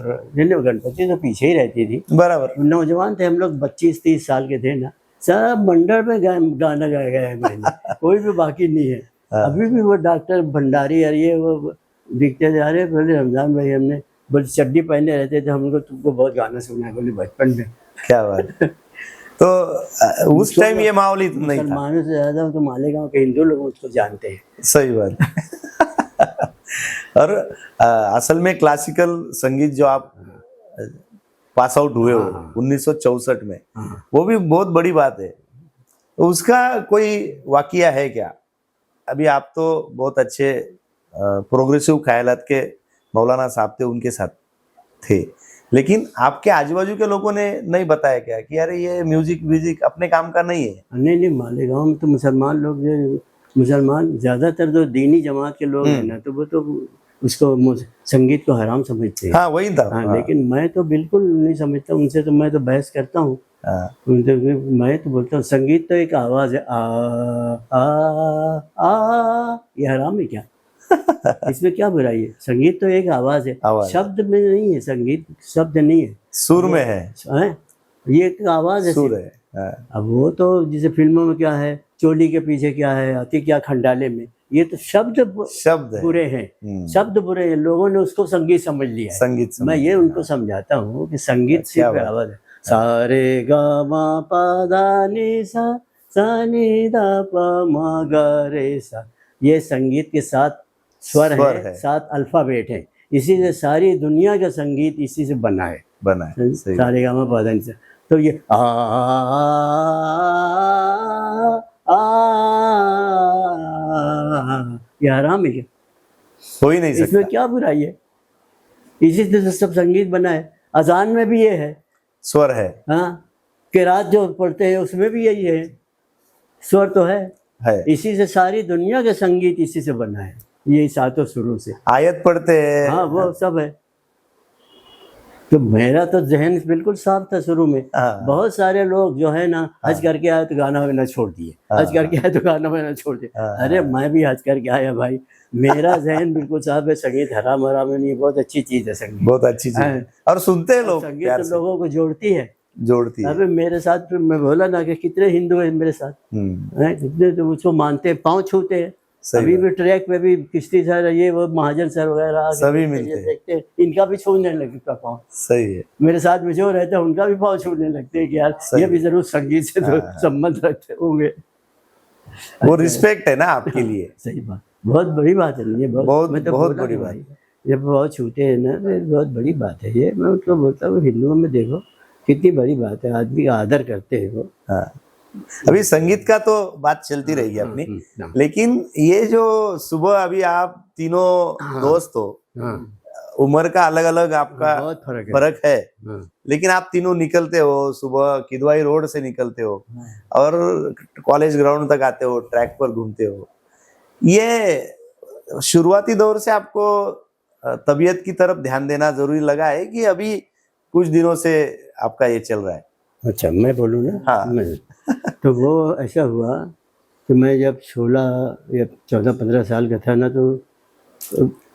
गणपति तो पीछे ही रहती थी, बराबर। नौजवान थे हम लोग, 25-30 साल के थे ना, सब मंडल में गाना गाया गया है मैंने, कोई भी बाकी नहीं है। अभी भी वो डॉक्टर भंडारी और ये वो दिखते जा रहे, बोले रमजान भाई हमने बोले चड्डी पहने रहते थे, हमको तुमको बहुत गाना सुना है, बोले बचपन में। क्या बात। तो उस टाइम ये माहौल ही नहीं था। मुसलमानों से ज्यादा तो मालेगांव के हिंदू लोग उसको जानते हैं। सही बात। और असल में क्लासिकल संगीत जो आप पास आउट हुए हो 1964 में, वो भी बहुत बड़ी बात है। तो उसका कोई वाकया है क्या? अभी आप तो बहुत अच्छे प्रोग्रेसिव ख्यालात के मौलाना साहब थे, उनके साथ थे, लेकिन आपके आजू बाजू के लोगों ने नहीं बताया क्या कि अरे ये म्यूजिक अपने काम का नहीं है? नहीं, मालेगांव में तो मुसलमान ज्यादातर जो दीनी जमात के लोग हैं ना, तो वो तो उसको संगीत को हराम समझते हैं। हाँ, वही था। हाँ, लेकिन मैं तो बिल्कुल नहीं समझता उनसे, तो मैं तो बहस करता हूँ। मैं तो बोलता हूँ संगीत तो एक आवाज है, आ आ आ, ये हराम है क्या? इसमें क्या बुराई है? संगीत तो एक आवाज है, आवाज है। शब्द में नहीं है, संगीत शब्द नहीं है, सुर में है, हैं? ये एक आवाज है सुर सिर्फ। है। हाँ, अब वो तो जैसे फिल्मों में क्या है, चोली के पीछे क्या है, अति क्या खंडाले में, ये तो शब्द शब्द है। बुरे हैं, शब्द बुरे हैं, लोगों ने उसको संगीत समझ लिया है। संगीत मैं ये उनको समझाता हूँ कि संगीत सिर्फ बात है। आवाज है। सारे गा मा पा धा नि सा नि धा पा मा गा रे सा, ये संगीत के 7 स्वर है, 7 अल्फाबेट है। इसी से सारी दुनिया का संगीत इसी से बना है, बना है। सही बात। सारे गा मा पा धा नि सा। तो ये आ ये आराम है क्या? हो ही नहीं इसमें सकता। क्या बुराई है? इसी से तो सब संगीत बना है। अजान में भी ये है, स्वर है। हाँ, किरात जो पढ़ते हैं उसमें भी यही है, स्वर तो है। इसी से सारी दुनिया का संगीत इसी से बना है, यही 7 सुरों से। आयत पढ़ते हैं। हाँ, वो सब है। तो मेरा तो जहन बिल्कुल साफ था शुरू में। हाँ। बहुत सारे लोग जो है ना, हज करके आए तो गाना वाना छोड़ दिए, हज करके आए तो गाना वाना छोड़ दिए। अरे मैं भी हज करके आया भाई, मेरा जहन बिल्कुल साफ है। संगीत हराम हराम नहीं, बहुत अच्छी चीज है संगीत, बहुत अच्छी चीज है। और सुनते हैं लोग संगीत प्यार तो से, लोगों को जोड़ती है, जोड़ती है। अबे मेरे साथ मैं बोला ना कि कितने हिंदू हैं मेरे साथ, हैं कितने, तो उसको मानते हैं, पाँव छूते हैं। अभी भी ट्रैक पे भी किश्ती सर, ये वो महाजन सर वगैरह सभी मिलते हैं, देखते हैं, इनका भी छूने लगता पाँव। सही है। मेरे साथ में जो रहते हैं उनका भी पाँव छूने लगते हैं कि यार ये भी जरूर संगीत से तो संबंध रखते होंगे। वो रिस्पेक्ट है ना आपके लिए। सही बात, बहुत बड़ी बात है ये, मैं तो बहुत बोला बड़ी ना बात भाई, जब बहुत छूते हैं ना तो बहुत बड़ी बात है ये। मैं उनको बोलता हूँ हिंदुओं में देखो कितनी बड़ी बात है, आदमी का आदर करते हैं वो। हाँ। अभी संगीत का तो बात चलती रहेगी अपनी, लेकिन ये जो सुबह अभी आप तीनों दोस्त हो, उम्र का अलग अलग आपका बहुत फर्क है, लेकिन आप तीनों निकलते हो सुबह, किदवाई रोड से निकलते हो और कॉलेज ग्राउंड तक आते हो, ट्रैक पर घूमते हो। ये शुरुआती दौर से आपको तबीयत की तरफ ध्यान देना जरूरी लगा है कि अभी कुछ दिनों से आपका ये चल रहा है? अच्छा, मैं बोलूँ ना? हाँ। मैं तो वो ऐसा हुआ कि मैं जब 16 या 14-15 साल का था ना, तो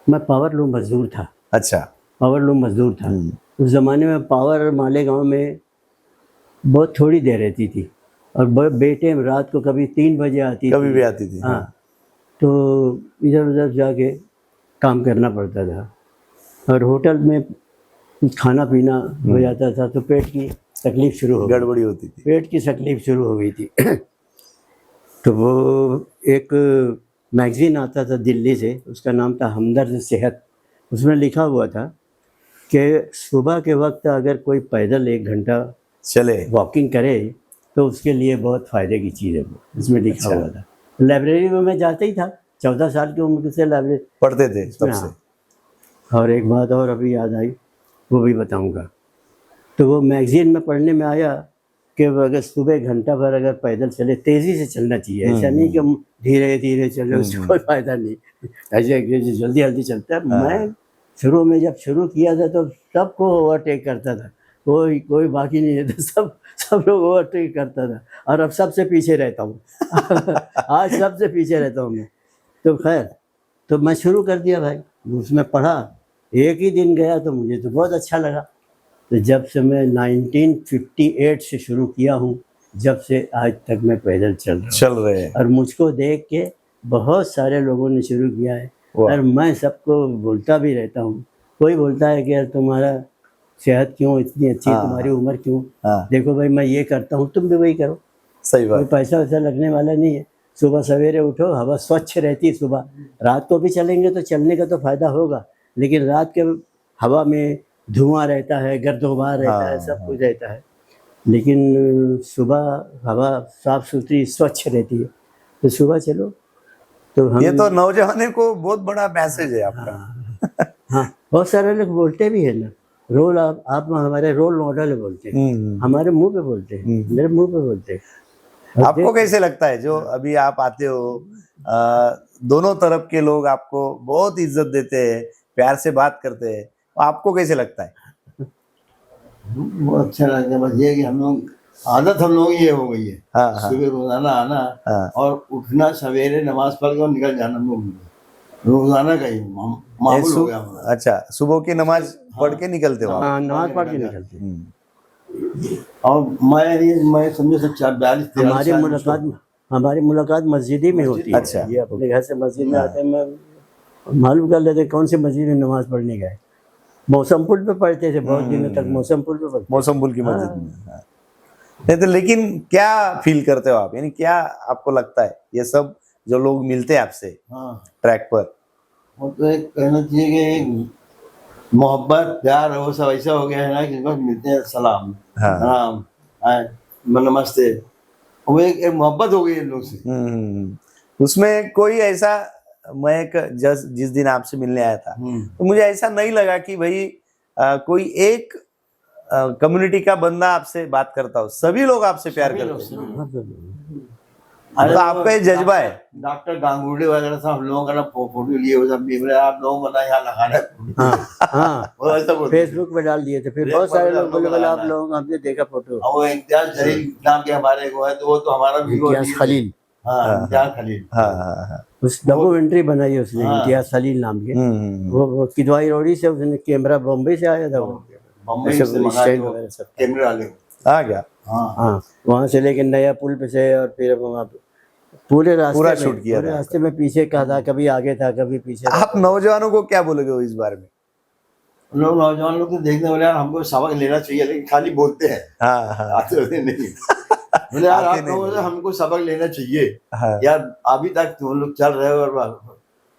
मैं पावर लूम मजदूर था। अच्छा। पावर लूम मजदूर था। उस ज़माने में पावर मालेगांव में बहुत थोड़ी देर रहती थी, और बेटे रात को कभी 3 बजे आती, कभी भी आती थी। हाँ, तो इधर उधर जाके काम करना पड़ता था, और होटल में खाना पीना हो जाता था तो पेट की तकलीफ शुरू हो गई, गड़बड़ी होती थी, पेट की तकलीफ शुरू हो गई थी। तो वो एक मैगज़ीन आता था दिल्ली से, उसका नाम था हमदर्द सेहत। उसमें लिखा हुआ था कि सुबह के वक्त अगर कोई पैदल 1 घंटा चले, वॉकिंग करे तो उसके लिए बहुत फ़ायदे की चीज़ है वो, इसमें लिखा हुआ था। लाइब्रेरी में मैं जाता ही था, 14 साल की उम्र से लाइब्रेरी पढ़ते थे तब से। और एक बात और अभी याद आई, वो भी बताऊंगा। तो वो मैगज़ीन में पढ़ने में आया कि अगर सुबह घंटा भर अगर पैदल चले, तेज़ी से चलना चाहिए, ऐसा नहीं कि हम धीरे धीरे चले, उससे कोई फ़ायदा नहीं, ऐसे जल्दी जल्दी चलता है। मैं शुरू में जब शुरू किया था तो सबको ओवरटेक करता था, कोई बाकी नहीं रहता, सब लोग ओवरटेक करता था, और अब सबसे पीछे रहता हूँ। आज सबसे पीछे रहता हूँ मैं। तो खैर, तो मैं शुरू कर दिया भाई, उसमें पढ़ा। एक ही दिन गया तो मुझे तो बहुत अच्छा लगा। तो जब से मैं 1958 से शुरू किया हूँ, जब से आज तक मैं पैदल चल रहे हैं, और मुझको देख के बहुत सारे लोगों ने शुरू किया है, और मैं सबको बोलता भी रहता हूँ। कोई बोलता है कि यार तुम्हारा सेहत क्यों इतनी अच्छी है, तुम्हारी उम्र क्यों, देखो भाई मैं ये करता हूँ, तुम भी वही करो। सही बात। कोई पैसा वैसा लगने वाला नहीं है। सुबह सवेरे उठो, हवा स्वच्छ रहती है सुबह, रात को भी चलेंगे तो चलने का तो फ़ायदा होगा, लेकिन रात के हवा में धुआं रहता है, गर्दोबार रहता है, सब कुछ रहता है, लेकिन सुबह हवा साफ सुथरी स्वच्छ रहती है, तो सुबह चलो। तो हम ये तो नौजवानों को बहुत बड़ा मैसेज है आपका। हाँ, बहुत सारे लोग बोलते भी है ना, रोल आप हमारे रोल मॉडल है बोलते हैं, हमारे मुंह पे बोलते हैं, मेरे मुंह पे बोलते हैं। आपको कैसे लगता है जो अभी आप आते हो, दोनों तरफ के लोग आपको बहुत इज्जत देते हैं, प्यार से बात करते हैं, आपको कैसे लगता है? वो अच्छा लगता है। बस ये कि हम लोग आदत हम लोग ये हो गई है, सुबह रोजाना आना और उठना, सवेरे नमाज पढ़ कर निकल जाना। हम लोग रोजाना का ही मामूल हो गया हमारा। अच्छा, सुबह की नमाज पढ़ के निकलते हो आप? हाँ, नमाज पढ़ के निकलते। और मैं समझो से 42-43 साल हमारी मुलाकात मस्जिद ही में होती है। अच्छा। ये अपने घर से मस्जिद में आते हैं, मैं मालूम कर लेते कौन सी मस्जिद में नमाज पढ़ने गए। मौसम पुल पे पढ़ते थे बहुत दिनों तक, मौसम पुल पे पढ़ते। मौसम पुल की मस्जिद में। हाँ। नहीं तो लेकिन क्या फील करते हो आप, यानी क्या आपको लगता है ये सब जो लोग मिलते हैं आपसे हाँ, ट्रैक पर? वो तो एक कहना चाहिए कि एक मोहब्बत प्यार वो सब ऐसा हो गया है ना कि बस मिलते हैं सलाम हाँ। सलाम नमस्ते, वो एक मोहब्बत हो गई इन लोग से। उसमें कोई ऐसा, मैं जिस दिन आपसे मिलने आया था तो मुझे ऐसा नहीं लगा कि भाई कोई एक कम्युनिटी का बंदा आपसे बात करता हो, सभी लोग आपसे प्यार करते हैं। तो आपका ये जज्बा है। डॉक्टर गांगुर्डे वगैरह सब हम लोगों का ना फोटो लिए, वो सब भी बोले आप लोगों को ना यहाँ लगाना है। हाँ, वो ऐसा बोलते हैं। फेसबुक पे डाल दिए थे, फिर बहुत सारे लोग बोले आप लोग, हमने देखा फोटो। और वो इम्तियाज खलील नाम के हमारे को है, तो वो तो हमारा भी वो इम्तियाज खलील, हाँ इम्तियाज खलील, हाँ। उस डॉक्यूमेंट्री बनाई उसने, हाँ। इम्तियाज खलील नाम के। वो किदवाई रोडी से उसने कैमरा, बॉम्बे से आया था वो, बम्बई ऐसे से वो मंगाया स्टैंड तो वगैरह सब। कैमरे वाले। आ गया। हाँ हाँ, वहाँ से लेके नया पुल पे से, और फिर वहाँ पूरे रास्ते पूरा में, शूट किया पूरे था। रास्ते में पीछे का था, कभी आगे था, कभी पीछे था। आप नौजवानों को क्या बोलोगे इस बारे में? लोग नौजवान लोग तो देखने वाले यार हमको सबक लेना चाहिए, लेकिन खाली बोलते हैं, हाँ हाँ आते होते नहीं। बोले यार आते आप नहीं लोगों से हमको सबक लेना चाहिए हाँ। यार, अभी तक तुम लोग चल रहे हो और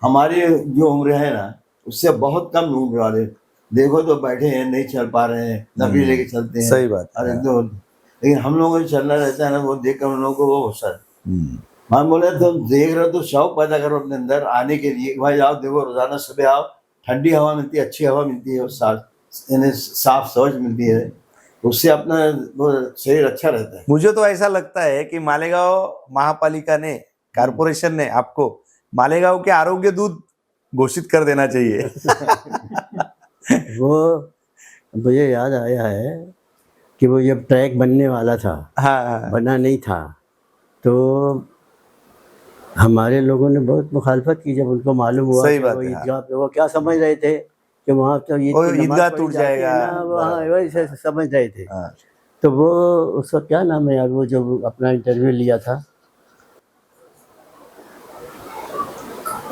हमारी जो उम्र है ना उससे बहुत कम उम्र वाले देखो तो बैठे हैं, नहीं चल पा रहे हैं, नफी लेके चलते हैं। सही बात है। अरे तो लेकिन हम लोगों को चलना रहता है ना, वो देख कर उन लोगों को वो होता है। मान बोले तुम देख रहे हो तो शौक पैदा करो अपने अंदर आने के लिए, भाई आओ देखो, रोजाना सुबह आओ, ठंडी हवा मिलती है, अच्छी हवा मिलती है, साफ सोच मिलती है, उससे अपना वो शरीर अच्छा रहता है। मुझे तो ऐसा लगता है कि मालेगांव महापालिका ने, कारपोरेशन ने आपको मालेगांव के आरोग्य दूत घोषित कर देना चाहिए। वो मुझे याद आया है कि वो जब ट्रैक बनने वाला था, हाँ बना नहीं था, तो हमारे लोगों ने बहुत मुखालफत की जब उनको मालूम हुआ सही कि बात वो है, ईदगाह पे, वो क्या समझ रहे थे कि वहाँ तो ईद वो की नमाज ईदगाह पढ़ी टूट जाती है जाएगा। ना, वहाँ वैसे समझ रहे थे। हाँ। तो वो उसका क्या नाम है यार, वो जो अपना इंटरव्यू लिया था,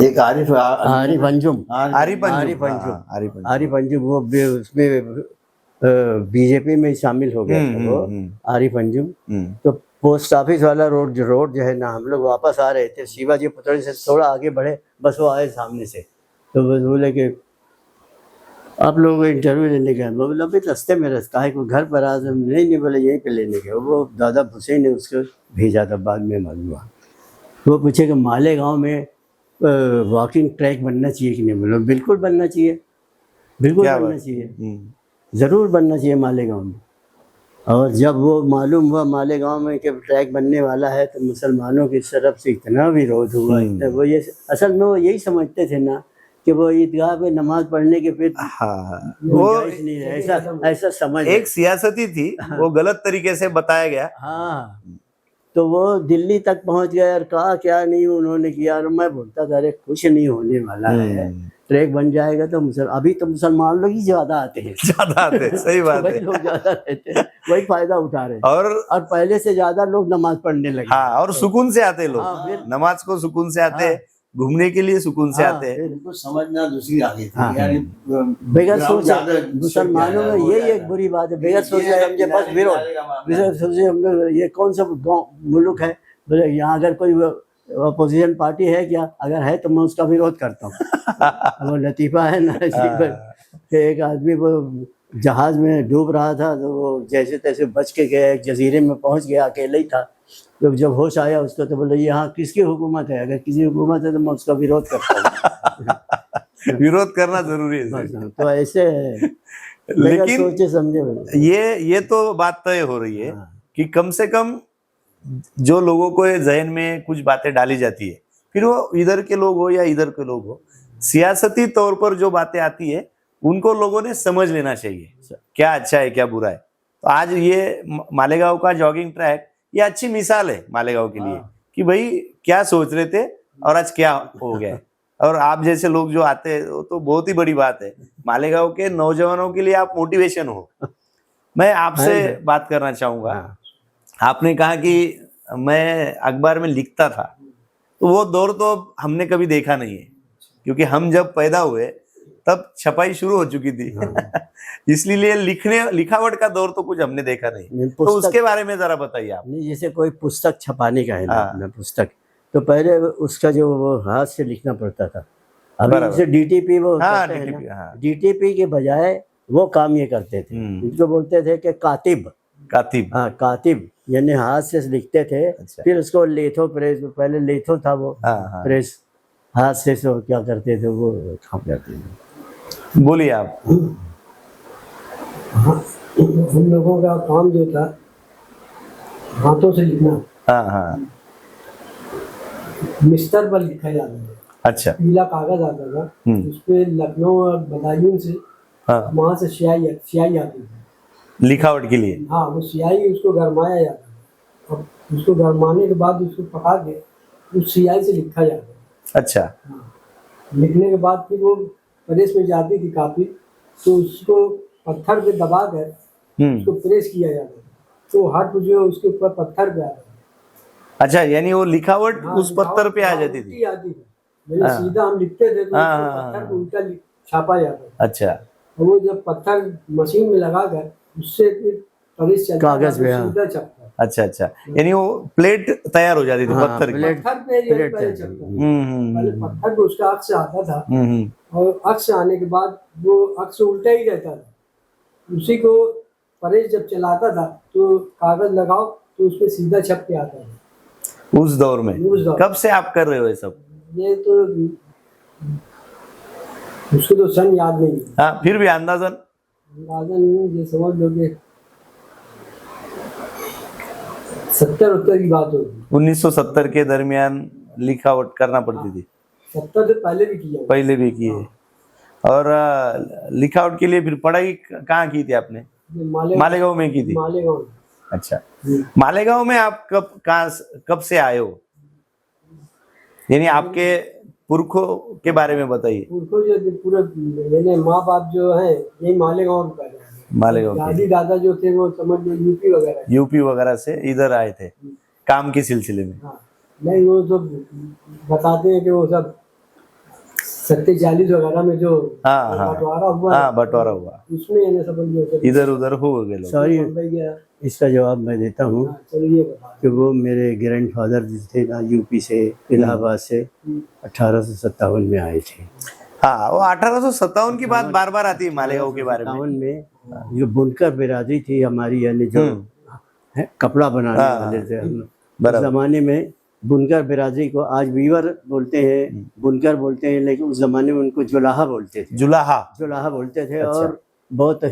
एक आरिफ आरिफ अंजुम, आरिफ अंजुम, आरिफ अंजुम, हाँ, आरिफ अंजुम। आरिफ अंजुम, वो उसमें बीजेपी में शामिल हो गया था वो, आरिफ अंजुम। तो पोस्ट ऑफिस वाला रोड जो है ना, हम लोग वापस आ रहे थे शिवाजी पुतळे से थोड़ा आगे बढ़े, बस वो आए सामने से, तो बस बोले कि आप लोगों को इंटरव्यू लेने गए। मैं बोला भाई रास्ते में रास्ता है, कोई घर पर आ, नहीं बोले यहीं पे लेने गए। वो दादा हुसैन ने उसको भेजा था, बाद में मालूम हुआ। वो पूछे कि मालेगांव में वॉकिंग ट्रैक बनना चाहिए कि नहीं। बोलो बिल्कुल बनना चाहिए, बिल्कुल बनना चाहिए, ज़रूर बनना चाहिए मालेगांव में। और जब वो मालूम हुआ मालेगांव में कि ट्रैक बनने वाला है, तो मुसलमानों की तरफ से इतना विरोध हुआ, इतना, वो ये असल में वो यही समझते थे ना कि वो ईदगाह पे नमाज पढ़ने के फिर वो नहीं है, ऐसा समझ एक सियासती थी, वो गलत तरीके से बताया गया। हाँ, तो वो दिल्ली तक पहुंच गए और कहा क्या नहीं उन्होंने किया। और मैं बोलता था अरे कुछ नहीं होने वाला है, ट्रैक बन जाएगा तो अभी तो मुसलमान लोग ही ज्यादा आते हैं, ज्यादा आते हैं, सही बात वही है। लोग ज्यादा रहते हैं, वही फायदा उठा रहे हैं, और पहले से ज्यादा लोग नमाज पढ़ने लगे। हाँ, और सुकून से आते लोग, हाँ, फिर नमाज को सुकून से आते हैं, घूमने के लिए सुकून से आते हैं। उनको समझना दूसरी आ गई थी, हाँ। यानी बगैर सोचे मुसलमानों में यही एक बुरी बात है, बगैर सोचे समझे बस विरोध, बगैर सोचे हम लोग ये कौन सा गाँव मुल्क है, बोले यहाँ अगर कोई अपोजिशन पार्टी है क्या, अगर है तो मैं उसका विरोध करता हूँ। वो लतीफ़ा है ना कि एक आदमी वो जहाज़ में डूब रहा था, तो वो जैसे तैसे बच के गया, एक जजीरे में पहुँच गया, अकेले ही था। तो जब होश आया उसको, तो बोले यहाँ किसकी हुकूमत है, अगर किसी हुकूमत है तो मैं उसका विरोध करता हूँ। विरोध करना जरूरी है। तो ऐसे लेकिन सोचे समझे ये तो बात तय हो रही है कि कम से कम जो लोगों को जहन में कुछ बातें डाली जाती है, फिर वो इधर के लोग हो या इधर के लोग हो, सियासती तौर पर जो बातें आती है उनको लोगों ने समझ लेना चाहिए, क्या अच्छा है क्या बुरा है। तो आज ये मालेगांव का जॉगिंग ट्रैक ये अच्छी मिसाल है मालेगांव के लिए कि भाई क्या सोच रहे थे और आज क्या हो गया। और आप जैसे लोग जो आते हैं वो तो बहुत ही बड़ी बात है। मालेगांव के नौजवानों के लिए आप मोटिवेशन हो। मैं आपसे बात करना चाहूंगा। हाँ। आपने कहा कि मैं अखबार में लिखता था, तो वो दौर तो हमने कभी देखा नहीं है, क्योंकि हम जब पैदा हुए तब छपाई शुरू हो चुकी थी। इसलिए लिखावट का दौर तो कुछ हमने देखा नहीं। तो उसके बारे में जरा बताइए आप। नहीं, जैसे कोई पुस्तक छपाने का है ना, हाँ। अपना पुस्तक, तो पहले उसका जो वो हाथ से लिखना पड़ता था। अभी बराबर। जैसे डीटीपी वो हाँ, करते हैं DTP, ना, हाँ। डीटीपी के बजाय वो काम ये करते थे। इनको बोलते थे कि कातिब। कातिब। हाँ, कातिब यानी हाथ से लिखते थे। अच्छा। फिर उसको लेथो प्रेस, पहले लेथो था वो हाँ। प्रेस, हाथ से सो क्या करते थे वो काम करते थे। बोलिए आप। हम लोगों का काम जो था हाथों से लिखना, हाँ। मिस्टर पर लिखा जाता था। अच्छा। पीला कागज आता था, उसपे लखनऊ और बदायूं से हाँ। वहां से स्याही आती थी लिखावट के लिए। हाँ, वो स्याही उसको गरमाया जाता था। अब उसको गरमाने के बाद उसको पका के उस स्याही से लिखा जाता था। अच्छा। हाँ, लिखने के बाद फिर वो प्रेस में जाती थी कापी, तो उसको पत्थर पे दबा कर उसको प्रेस किया जाता था, तो हट जो उसके ऊपर पत्थर पे आता था। अच्छा, यानी वो लिखावट हाँ, उस पत्थर पे आ जाती थी। आती थी। मतलब सीधा हम लिखते थे तो हाँ, उसको हाँ, पत्थर पे उल्टा छापा जाता था। अच्छा। और वो जब पत्थर मशीन में लगा कर उससे फिर प्रेस चलता कागज था, पे, तो हाँ। सीधा छपता। अच्छा, यानी वो प्लेट तैयार हो जाती थी हाँ, पत्थर की। प्लेट। पत्थर पे ये प्लेट पहले चलती छपता थी। था। पहले पत्थर पे उसका अक्ष आता था, हम्म। और अक्ष आने के बाद वो अक्ष उल्टा ही रहता था। उसी को प्रेस जब चलाता था तो कागज लगाओ तो उसमें सीधा छप के आता था। उस दौर में। उस दौर। कब से आप कर रहे हो ये सब? ये तो उसको तो सन याद नहीं है। हाँ, फिर भी अंदाजन। ये समझ लो कि 70-70 की बात होगी। 1970 के दरमियान लिखावट करना पड़ती थी। 70 से पहले भी किया। पहले भी की है। और लिखावट के लिए फिर पढ़ाई कहाँ की थी आपने? मालेगांव में की थी। मालेगांव में। अच्छा। मालेगांव में आप कब से आए हो? यानी आपके पुरखों के बारे में बताइए। उनको जो पूरे मेरे माँ बाप जो है यही मालेगांव में पैदा हुए। मालेगांव दादी दादा जो थे वो समझ लो यूपी वगैरह से इधर आए थे काम के सिलसिले में। हाँ, नहीं वो सब बताते हैं कि वो सब 47 वगैरह में जो बंटवारा हुआ उसमें इन्हें समझ लो इधर उधर हो गए लोग। सॉरी, मुंबई गया। इसका जवाब मैं देता हूँ। चलो ये बता। कि वो मेरे ग्रैंडफादर थे ना, यूपी से, इलाहाबाद से 1857 में आए थे। हाँ, वो 1857 की बात बार बार आती है मालेगांव के बारे में। 57 में जो बिरादरी थी हमारी, यानी जो कपड़ा बनाने वाले थे हम, उस जमाने में बुनकर बिरादरी को आज वीवर बोलते हैं, बुनकर बोलते हैं, लेकिन उस जमाने में उनको जुलाहा बोलते थे। जुलाहा बोलते थे। अच्छा। और बहुत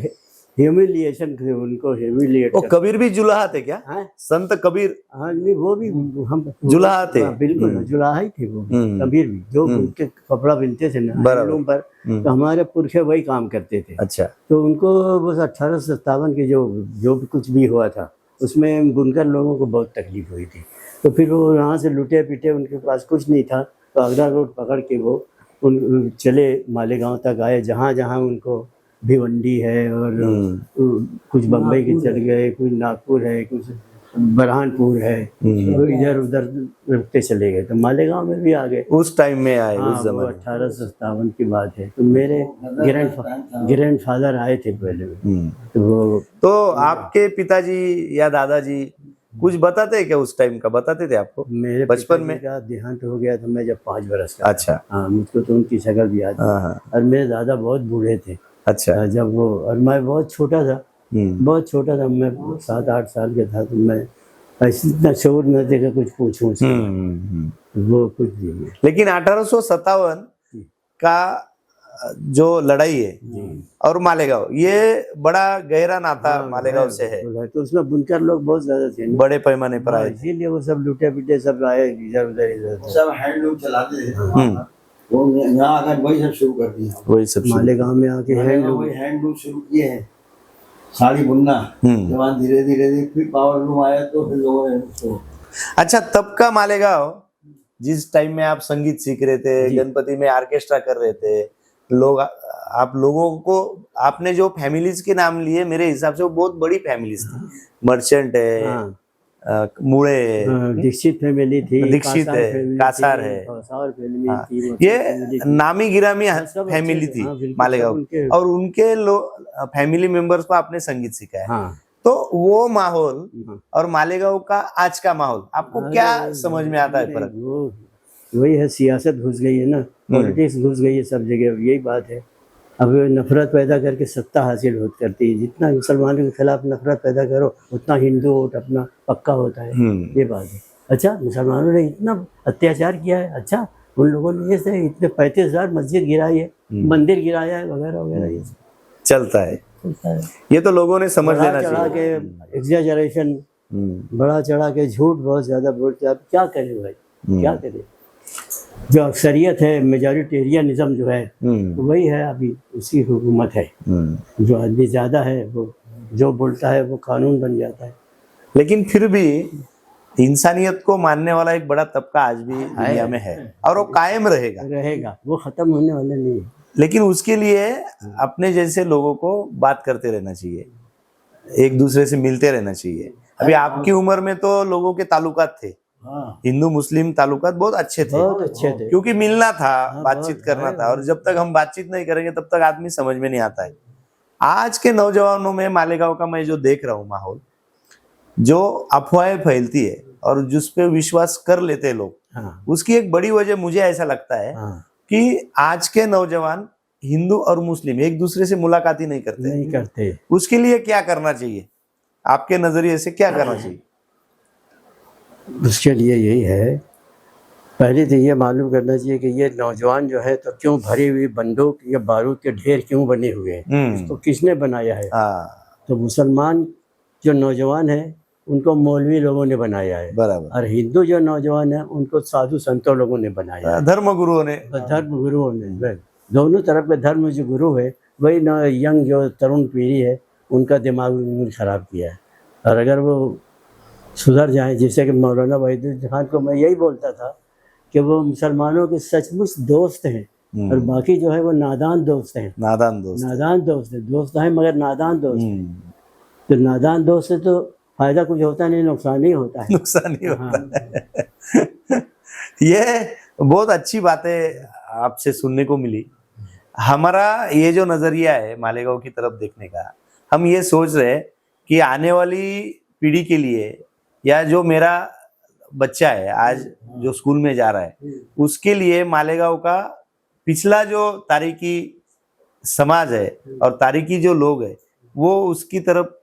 ह्यूमिलिएशन थे उनको, ह्यूमिलिएट। कबीर भी जुलाहा थे क्या? संत कबीर। हाँ, नहीं वो भी हम जुलाहा थे। बिल्कुल जुलाहा ही थे वो। कबीर भी जो उनके कपड़ा बिनते थे ना हैंडलूम पर, तो हमारे पुरखे वही काम करते थे। अच्छा। तो उनको बस 1857 की जो कुछ भी हुआ था उसमें बुनकर लोगों को बहुत तकलीफ हुई थी। तो फिर वो यहाँ से लुटे पिटे, उनके पास कुछ नहीं था, तो आगरा रोड पकड़ के वो चले मालेगांव तक आए, जहाँ जहाँ उनको भिवंडी है और कुछ बम्बई के चल गए, कुछ नागपुर है, कुछ बरहानपुर है, तो इधर उधर रुकते चले गए। तो मालेगांव में भी आ गए। उस टाइम में आए। हाँ, उस जमाने 1857 की बात है। तो मेरे ग्रैंडफादर आए थे पहले में। तो आपके पिताजी या दादाजी कुछ बताते हैं क्या? उस टाइम का बताते थे आपको? मेरे बचपन में का देहांत हो गया था मैं जब 5 बरस का। अच्छा। हाँ, मुझको तो उनकी शक्ल भी याद है। और मेरे दादा बहुत बूढ़े थे। अच्छा। जब वो, और मैं बहुत छोटा था, मैं 7-8 साल का था, तो मैं ऐसे इतना शोर न देखा कुछ पूछूं। वो कुछ नहीं। लेकिन 1857 का जो लड़ाई है और मालेगांव, ये बड़ा गहरा नाता मालेगांव से है। तो उसमें बुनकर लोग बहुत ज्यादा थे, बड़े पैमाने पर आए, इसीलिए वो सब लुटे पिटे सब आए इधर उधर सब हैंडलूम चलाते थे। वो यहाँ आकर वही सब शुरू कर दिया। वही सब मालेगांव में आके हैंडलूम शुरू किए हैं, साड़ी बुनना। जब धीरे धीरे फिर पावर लूम आया तो फिर लोगों ने उसको। अच्छा, तब का मालेगांव जिस टाइम में आप संगीत सीख रहे थे, जी। गणपति में ऑर्केस्ट्रा कर रहे थे, लोग आप लोगों को आपने जो फैमिलीज के नाम लिए, मेरे हिसाब से वो बहुत बड़ी फैमिलीज थी। मर्चेंट है, हाँ, मुड़े है, दीक्षित फैमिली थी, दीक्षित कासार है, फैमिली कासार थी, है। कासार फैमिली हाँ, थी, मर्चेंट फैमिली ये थी। नामी गिरामी हाँ, सब फैमिली अच्छे थे, थी हाँ, बिल्कुल, मालेगांव सब उनके- और उनके फैमिली मेंबर्स को आपने संगीत सिखाया। हाँ, तो वो माहौल हाँ। और मालेगांव का आज का माहौल आपको क्या अरे, समझ में आता है अरे, फर्क? वो वही है, सियासत घुस गई है ना, पॉलिटिक्स घुस गई है सब जगह, यही बात है। अब नफरत पैदा करके सत्ता हासिल करती है। जितना मुसलमानों के खिलाफ नफरत पैदा करो उतना हिंदू वोट अपना पक्का होता है, ये बात है। अच्छा, मुसलमानों ने इतना अत्याचार किया है, अच्छा उन लोगों ने ये से इतने 35,000 मस्जिद गिराई है, मंदिर गिराया है, वगैरह वगैरह, ये सब चलता है। चलता है। ये तो लोगों ने समझ बढ़ा लेना चढ़ा चाहिए। के एग्जैजरेशन, बढ़ा चढ़ा के झूठ बहुत ज्यादा बोलते हैं। अब क्या करें भाई, क्या करें? जो अक्सरियत है, मेजॉरिटेरियनिज्म जो है, वही है अभी, उसकी हुकूमत है। जो आदमी ज्यादा है वो जो बोलता है वो कानून बन जाता है। लेकिन फिर भी इंसानियत को मानने वाला एक बड़ा तबका आज भी दुनिया में है और वो कायम रहेगा। वो खत्म होने वाला नहीं है। लेकिन उसके लिए अपने जैसे लोगों को बात करते रहना चाहिए, एक दूसरे से मिलते रहना चाहिए। अभी आपकी उम्र में तो लोगों के ताल्लुकात थे, हाँ, हिंदू मुस्लिम ताल्लुकात बहुत अच्छे थे, बहुत अच्छे थे। क्योंकि मिलना था, बातचीत बहुत, करना है। था। और जब तक हम बातचीत नहीं करेंगे तब तक आदमी समझ में नहीं आता है। आज के नौजवानों में मालेगांव का मैं जो देख रहा हूँ माहौल, जो अफवाहें फैलती है और जिस पे विश्वास कर लेते हैं लोग, हाँ, उसकी एक बड़ी वजह मुझे ऐसा लगता है हाँ, कि आज के नौजवान हिंदू और मुस्लिम एक दूसरे से मुलाकात ही नहीं करते। नहीं करते। उसके लिए क्या करना चाहिए, आपके नजरिए से क्या करना चाहिए? उसके लिए यही है, पहले तो ये मालूम करना चाहिए कि ये नौजवान जो है तो क्यों भरी हुई बंदूक या बारूद के ढेर क्यों बने हुए हैं, इसको किसने बनाया है? तो मुसलमान जो नौजवान है उनको मौलवी लोगों ने बनाया है, बराबर। और हिंदू जो नौजवान है उनको साधु संतों लोगों ने बनाया है, धर्म गुरुओं ने। धर्म गुरुओं ने। दोनों तरफ के धर्म जो गुरु है वही न यंग जो तरुण पीढ़ी है उनका दिमाग उन्होंने खराब किया है। और अगर वो सुधर जाए, जैसे कि मौलाना वहीदुद्दीन खान को मैं यही बोलता था कि वो मुसलमानों के सचमुच दोस्त हैं और बाकी जो है वो नादान दोस्त हैं। नादान दोस्त। नादान दोस्त हैं, दोस्त हैं मगर नादान दोस्त हैं। तो नादान दोस्त से तो फायदा कुछ होता नहीं, नुकसान ही होता है। नुकसान ही होता है। ये बहुत अच्छी बातें आपसे सुनने को मिली। हमारा ये जो नजरिया है मालेगांव की तरफ देखने का, हम ये सोच रहे हैं कि आने वाली पीढ़ी के लिए, या जो मेरा बच्चा है आज जो स्कूल में जा रहा है, उसके लिए मालेगांव का पिछला जो तारीखी समाज है और तारीखी जो लोग है, वो उसकी तरफ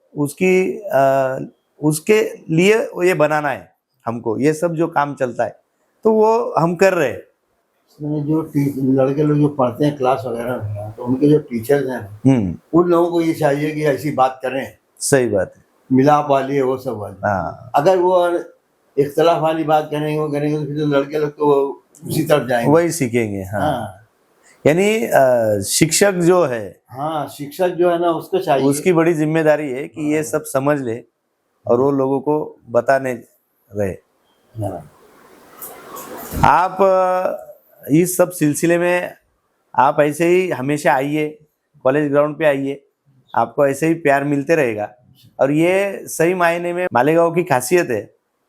उसके लिए ये बनाना है हमको। ये सब जो काम चलता है तो वो हम कर रहे हैं। इसमें जो लड़के लोग जो पढ़ते हैं क्लास वगैरह में, तो उनके जो टीचर्स हैं उन लोगों को ये चाहिए कि ऐसी बात करें, सही बात है। मिलाप वाली है वो सब वाली। हाँ, अगर वो इख्तलाफ वाली बात करेंगे वो करेंगे तो फिर तो लड़के लोग तो उसी तरफ जाएंगे। वही सीखेंगे। हाँ, हाँ, यानी शिक्षक जो है, हाँ, शिक्षक जो है ना उसको चाहिए, उसकी बड़ी जिम्मेदारी है कि ये सब समझ ले और वो लोगों को बताने रहे। हाँ। आप इस सब सिलसिले में आप ऐसे ही हमेशा आइए, कॉलेज ग्राउंड पे आइए, आपको ऐसे ही प्यार मिलते रहेगा। और ये सही मायने में मालेगांव की खासियत है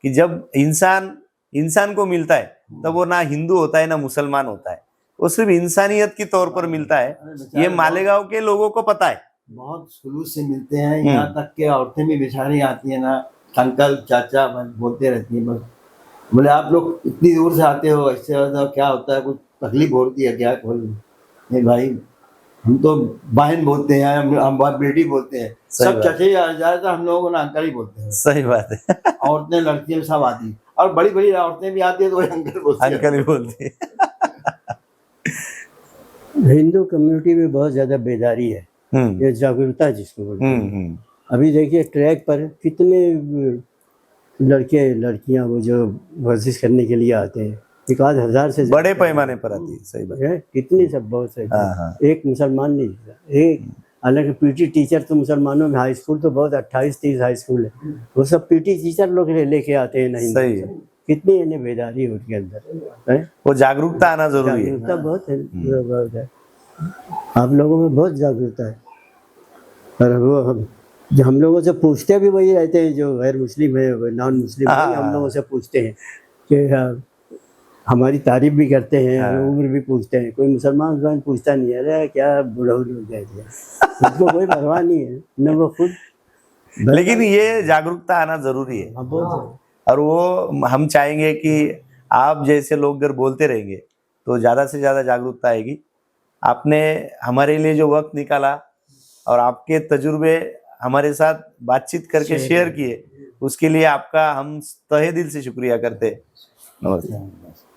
कि जब इंसान को मिलता है तब वो ना हिंदू होता है ना मुसलमान होता है, वो सिर्फ इंसानियत के तौर पर मिलता है। ये मालेगांव के लोगों को पता है। बहुत खुलूस से मिलते हैं, यहाँ तक के औरतें भी बेचारी आती है ना, अंकल चाचा बोलते रहती है, बस बोले आप लोग इतनी दूर से आते हो, ऐसे क्या होता है, कुछ तकलीफ होती है क्या? नहीं भाई, हम तो बहन बोलते हैं, हम बेटी बोलते हैं, सब चाचे ज्यादातर हम लोगों को ना अंकल ही बोलते हैं। सही बात है। औरतें लड़कियां सब आती हैं और बड़ी बड़ी औरतें भी आती है तो वही अंकल बोलती है। अंकल ही बोलती है। हिंदू कम्युनिटी में बहुत ज्यादा बेदारी है, ये जागरूकता जिसको बोलते हैं। अभी देखिए ट्रैक पर कितने लड़के लड़कियां वो जो वर्जिश करने के लिए आते हैं, 1,000 से बड़े पैमाने पर आती है। सही बात है, कितनी सब बहुत से। हाँ। एक मुसलमान नहीं, एक हालांकि पीटी टीचर तो मुसलमानों में हाई स्कूल तो बहुत 28-30 हाई स्कूल है, वो सब पीटी टीचर लोग लेके आते हैं। नहीं सही है। कितनी इन्हें बेदारी है उनके अंदर है। वो जागरूकता आना जरूरी है। जागरूकता बहुत है, बहुत है। आप लोगों में बहुत जागरूकता है। और वो हम लोगों से पूछते भी वही रहते हैं, जो गैर मुस्लिम है, नॉन मुस्लिम है, हम लोगों से पूछते हैं कि हमारी तारीफ भी करते हैं, उम्र भी पूछते हैं। कोई मुसलमान पूछता नहीं है, अरे क्या बूढ़ा हो गया, उसको कोई परवाह नहीं है न वो खुद। लेकिन ये जागरूकता आना जरूरी है, और वो हम चाहेंगे कि आप जैसे लोग अगर बोलते रहेंगे तो ज्यादा से ज्यादा जागरूकता आएगी। आपने हमारे लिए जो वक्त निकाला और आपके तजुर्बे हमारे साथ बातचीत करके शेयर किए, उसके लिए आपका हम तहे दिल से शुक्रिया करते। नमस्ते।